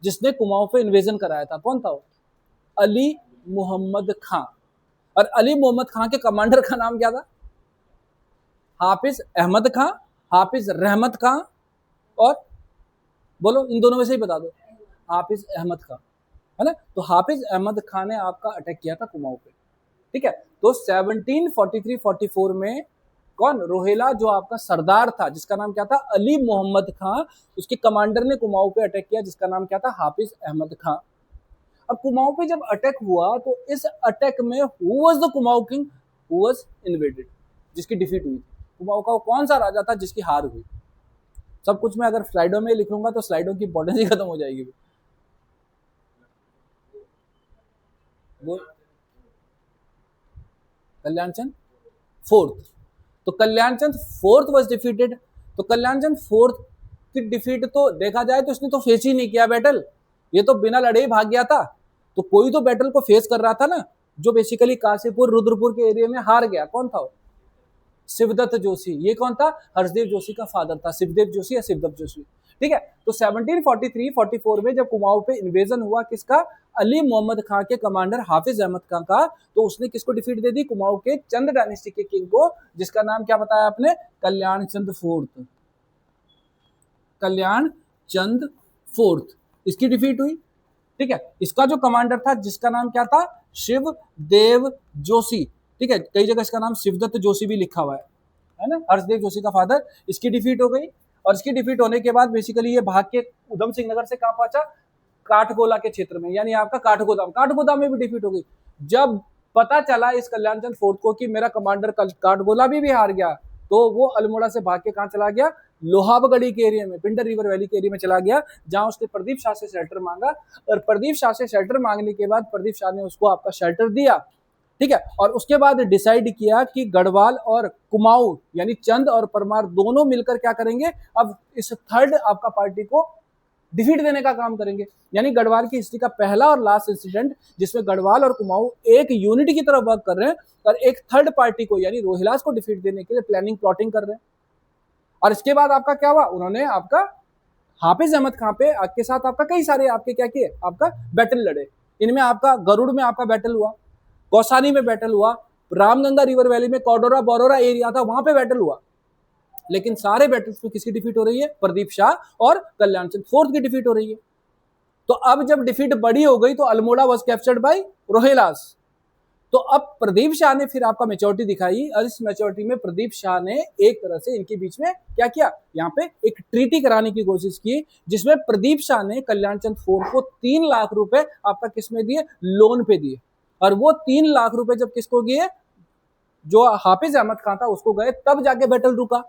जिसने कुमाऊं पे इन्वेजन कराया था। कौन था वो? अली मोहम्मद खां। और अली मोहम्मद खां के कमांडर का नाम क्या था? हाफिज अहमद खां, हाफिज रहमत खां, और बोलो इन दोनों में से ही बता दो। हाफिज अहमद खां, है ना? तो हाफिज अहमद खां ने आपका अटैक किया था कुमाऊं पे, ठीक है। तो 1743-44 में कौन, रोहिला जो आपका सरदार था जिसका नाम क्या था, अली मोहम्मद खां, उसके कमांडर ने कुमाऊं पे अटैक किया जिसका नाम क्या था, हाफिज अहमद खां। अब कुमाऊं पे जब अटैक हुआ तो इस अटैक में who was the Kumaon king who was invaded, जिसकी डिफीट हुई। कुमाऊं का कौन सा राजा था जिसकी हार हुई? सब कुछ मैं अगर स्लाइडों में लिखूंगा तो स्लाइडों की इंपॉर्टेंस ही खत्म हो जाएगी। वो कल्याणचंद फोर्थ। तो कल्याणचंद फोर्थ वाज डिफीटेड। तो कल्याणचंद फोर्थ की डिफीट तो देखा जाए तो इसने तो फेस ही नहीं किया बैटल, ये तो बिना लड़े ही भाग गया था। तो कोई तो बैटल को फेस कर रहा था ना, जो बेसिकली काशीपुर रुद्रपुर के एरिया में हार गया। कौन था वो? शिवदत्त जोशी। ये कौन था? हर्षदेव जोशी का फादर था, शिवदेव जोशी या शिवदत्त जोशी, ठीक है। तो 1743-44 में जब कुमाऊं पे इन्वेजन हुआ किसका, अली मोहम्मद खां के कमांडर हाफिज अहमद खां का, तो उसने किसको डिफीट दे दी? कुमाऊं के चंद डायनेस्टी के किंग को, जिसका नाम क्या बताया आपने? कल्याण चंद फोर्थ। कल्याण चंद फोर्थ, इसकी डिफीट हुई, ठीक है। इसका जो कमांडर था जिसका नाम क्या था? शिवदेव जोशी, ठीक है। कई जगह इसका नाम शिवदत्त जोशी भी लिखा हुआ है ना, हर्षदेव जोशी का फादर। इसकी डिफीट हो गई, और इसकी डिफीट होने के बाद बेसिकली ये भाग के उधम सिंह नगर से कहां पहुंचा? काठगोला के क्षेत्र में, यानी आपका काठगोदाम। काठगोदाम में भी डिफीट हो गई। जब पता चला इस कल्याणचंद फोर्थ को कि मेरा कमांडर काठगोला भी हार गया, तो वो अल्मोड़ा से भाग के कहां चला गया? लोहाबगढ़ी के एरिया में, पिंडर रिवर वैली के एरिया में चला गया, जहां उसने प्रदीप शाह से शेल्टर मांगा। और प्रदीप शाह से शेल्टर मांगने के बाद प्रदीप शाह ने उसको आपका शेल्टर दिया, ठीक है। और उसके बाद डिसाइड किया कि गढ़वाल और कुमाऊं यानी चंद और परमार दोनों मिलकर क्या करेंगे, अब इस थर्ड आपका पार्टी को डिफीट देने का काम करेंगे। यानी गढ़वाल की हिस्ट्री का पहला और लास्ट इंसिडेंट जिसमें गढ़वाल और कुमाऊं एक यूनिट की तरफ वर्क कर रहे हैं, और एक थर्ड पार्टी को यानी रोहिलास को डिफीट देने के लिए प्लानिंग प्लॉटिंग कर रहे हैं। और इसके बाद आपका क्या हुआ? उन्होंने आपका हाफिज अहमद खां पे के साथ आपका कई सारे आपके क्या किए, आपका बैटल लड़े। इनमें आपका गरुड़ में आपका बैटल हुआ, कौसानी में बैटल हुआ, रामगंगा रिवर वैली में कौडोरा बोरोरा एरिया था वहां पे बैटल हुआ। लेकिन सारे बैटल्स में किसकी डिफीट हो रही है? प्रदीप शाह और कल्याणचंद फोर्थ की डिफीट हो रही है। तो अब जब डिफीट बड़ी हो गई तो Almora was captured by Rohillas. तो अब प्रदीप शाह ने फिर आपका मेच्योरिटी दिखाई और इस मेच्योरिटी में प्रदीप शाह ने एक तरह से इनके बीच में क्या किया, यहाँ पे एक ट्रीटी कराने की कोशिश की, जिसमें प्रदीप शाह ने कल्याण चंद फोर्ट को 3 लाख रुपए आपका किसमें दिए, लोन पे दिए। और वो 3 लाख रुपए जब किसको दिए, जो हाफिज अहमद खान था उसको गए, तब जाके बैटल रुका।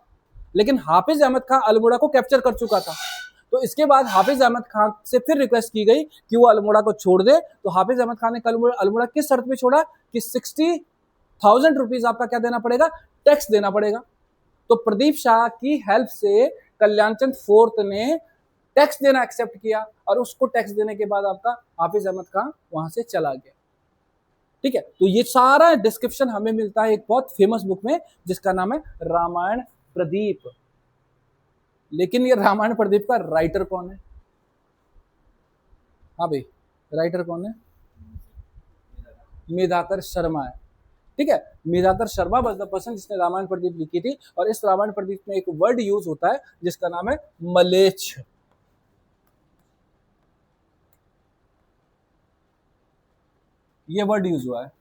लेकिन हाफिज अहमद खान अल्मोड़ा को कैप्चर कर चुका था। तो इसके बाद हाफिज अहमद खान से फिर रिक्वेस्ट की गई कि वो अल्मोड़ा को छोड़ दे। तो हाफिज अहमद खान ने अल्मोड़ा किस शर्त पे छोड़ा कि 60,000 रुपीज आपका क्या देना पड़ेगा, टैक्स देना पड़ेगा। तो प्रदीप शाह की हेल्प से कल्याणचंद फोर्थ ने टैक्स देना एक्सेप्ट किया और उसको टैक्स देने के बाद आपका हाफिज अहमद खान वहां से चला गया। ठीक है, तो ये सारा डिस्क्रिप्शन हमें मिलता है एक बहुत फेमस बुक में जिसका नाम है रामायण प्रदीप। लेकिन ये रामायण प्रदीप का राइटर कौन है? हाँ भाई, राइटर कौन है? मेधाकर शर्मा है। ठीक है, मेधाकर शर्मा वाज द पर्सन जिसने रामायण प्रदीप लिखी थी। और इस रामायण प्रदीप में एक वर्ड यूज होता है जिसका नाम है मलेच्छ। ये वर्ड यूज हुआ है,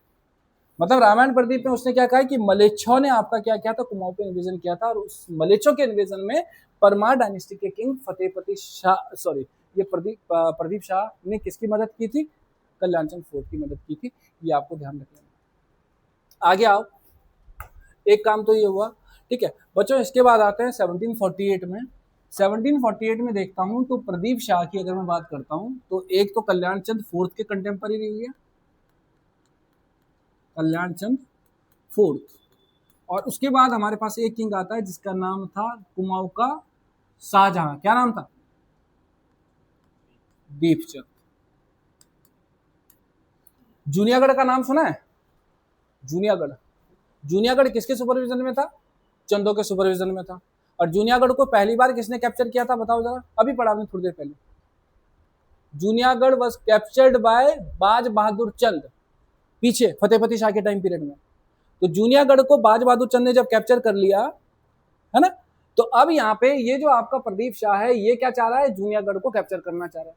मतलब रामायण प्रदीप में उसने क्या कहा कि मलेच्छों ने आपका क्या किया था, कुमाऊं पे इन्वेजन किया था। और उस मलेच्छों के इन्वेजन में परमार डायनेस्टी के किंग फतेहपति शाह, सॉरी, ये प्रदीप शाह ने किसकी मदद की थी, कल्याणचंद फोर्थ की मदद की थी। ये आपको ध्यान रखना। आगे आओ, एक काम तो ये हुआ। ठीक है बच्चों, इसके बाद आते हैं 1748 में। 1748 में देखता हूं तो प्रदीप शाह की अगर मैं बात करता हूं तो एक तो कल्याणचंद फोर्थ के कंटेम्पररी हुई है, कल्याणचंद फोर्थ। और उसके बाद हमारे पास एक किंग आता है जिसका नाम था कुमाऊं का शाहजहां। क्या नाम था? दीपचंद। जूनियागढ़ का नाम सुना है? जूनियागढ़, जूनियागढ़ किसके सुपरविजन में था? चंदों के सुपरविजन में था। और जूनियागढ़ को पहली बार किसने कैप्चर किया था बताओ जरा, अभी पढ़ा आपने थोड़ी देर पहले। जूनियागढ़ वाज कैप्चर्ड बाय बाज बहादुर चंद, पीछे फतेहपति शाह के टाइम पीरियड में। तो जूनियागढ़ को बाज बहादुर चंद ने जब कैप्चर कर लिया है ना, तो अब यहाँ पे ये जो आपका प्रदीप शाह है ये क्या चाह रहा है, जूनियागढ़ को कैप्चर करना चाह रहा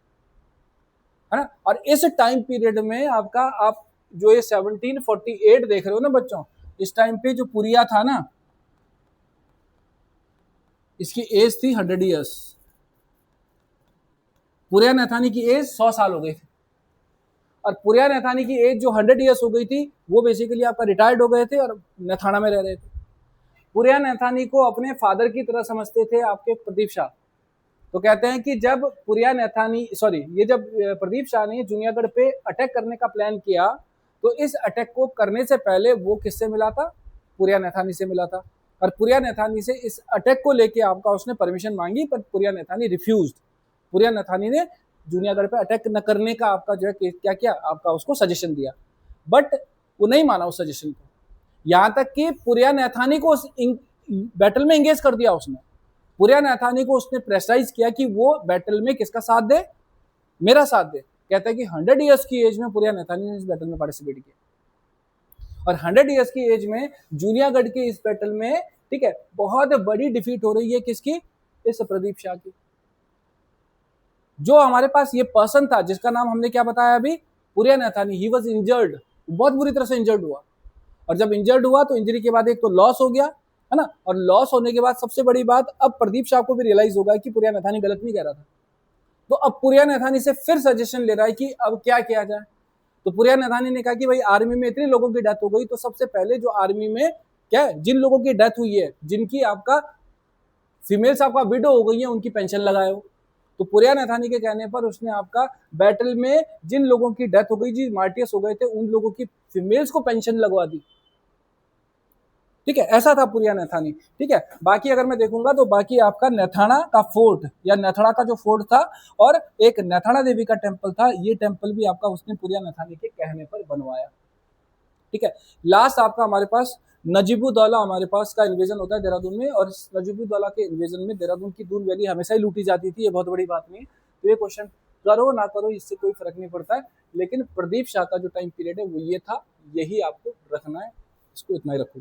है ना। और इस टाइम पीरियड में आपका आप जो ये 1748 देख रहे हो ना बच्चों, इस टाइम पे जो पुरिया था ना, इसकी एज थी 100 ईयर्स। पुरिया नैथानी की एज 100 साल हो गई थी। और पुरिया नैथानी की एज जो 100 ईयर्स हो गई थी वो बेसिकली आपका रिटायर्ड हो गए थे और नैथाना में रह रहे थे। पुरिया नैथानी को अपने फादर की तरह समझते थे आपके प्रदीप शाह। तो कहते हैं कि जब पुरिया नैथानी, सॉरी, ये जब प्रदीप शाह ने जूनियागढ़ पे अटैक करने का प्लान किया तो इस अटैक को करने से पहले वो किससे मिला था? पुरिया नैथानी से मिला था। और पुरिया नैथानी से इस अटैक को लेके आपका उसने परमिशन मांगी, पर पुरिया नैथानी रिफ्यूज्ड। पुरिया नैथानी ने जूनियागढ़ पे अटैक न करने का आपका जो है क्या किया, आपका उसको सजेशन दिया, बट वो नहीं माना उस सजेशन को। यहां तक कि पुरिया नैथानी को बैटल में एंगेज कर दिया उसने। पुरिया नैथानी को उसने प्रेशराइज किया कि वो बैटल में किसका साथ दे, मेरा साथ दे। कहता है कि 100 ईयर्स की एज में पुरिया नैथानी ने इस बैटल में पार्टिसिपेट किया। और 100 ईयर्स की एज में जूनियागढ़ के इस बैटल में, ठीक है, बहुत बड़ी डिफीट हो रही है किसकी? इस प्रदीप शाह की। जो हमारे पास ये पर्सन था जिसका नाम हमने क्या बताया अभी, पुरिया नैथानी, ही वाज इंजर्ड, बहुत बुरी तरह से इंजर्ड हुआ। और जब इंजर्ड हुआ तो इंजरी के बाद एक तो लॉस हो गया, है ना, और लॉस होने के बाद सबसे बड़ी बात, अब प्रदीप शाह को भी रियलाइज होगा कि पुरिया नैथानी गलत नहीं कह रहा था। तो अब पुरिया नैथानी से फिर सजेशन ले रहा है कि अब क्या किया जाए। तो पुरिया नैथानी ने कहा कि भाई आर्मी में इतने लोगों की डेथ हो गई, तो सबसे पहले जो आर्मी में क्या है, जिन लोगों की डेथ हुई है, जिनकी आपका फीमेल्स आपका विडो हो गई है, उनकी पेंशन लगाए हो। तो पुरिया नैथानी के कहने पर उसने आपका बैटल में जिन लोगों की डेथ हो गई, जी मार्टियस हो गए थे, उन लोगों की फीमेल्स को पेंशन लगवा दी। ठीक है, ऐसा था पुरिया नैथानी। ठीक है, बाकी अगर मैं देखूंगा तो बाकी आपका नैथाना का फोर्ट या नैथड़ा का जो फोर्ट था और एक नैथाना देवी का टेम्पल था, ये टेम्पल भी आपका उसने पुरिया नैथानी के कहने पर बनवाया। ठीक है, लास्ट आपका हमारे पास नजीबुद्दौला हमारे पास का इन्वेजन होता है देहरादून में। और नजीबुद्दौला के इन्वेजन में देहरादून की दून वैली हमेशा ही लूटी जाती थी, ये बहुत बड़ी बात नहीं है। तो ये क्वेश्चन करो ना करो इससे कोई फर्क नहीं पड़ता है, लेकिन प्रदीप शाह का जो टाइम पीरियड है वो ये था, यही आपको रखना है, इसको इतना ही रखो।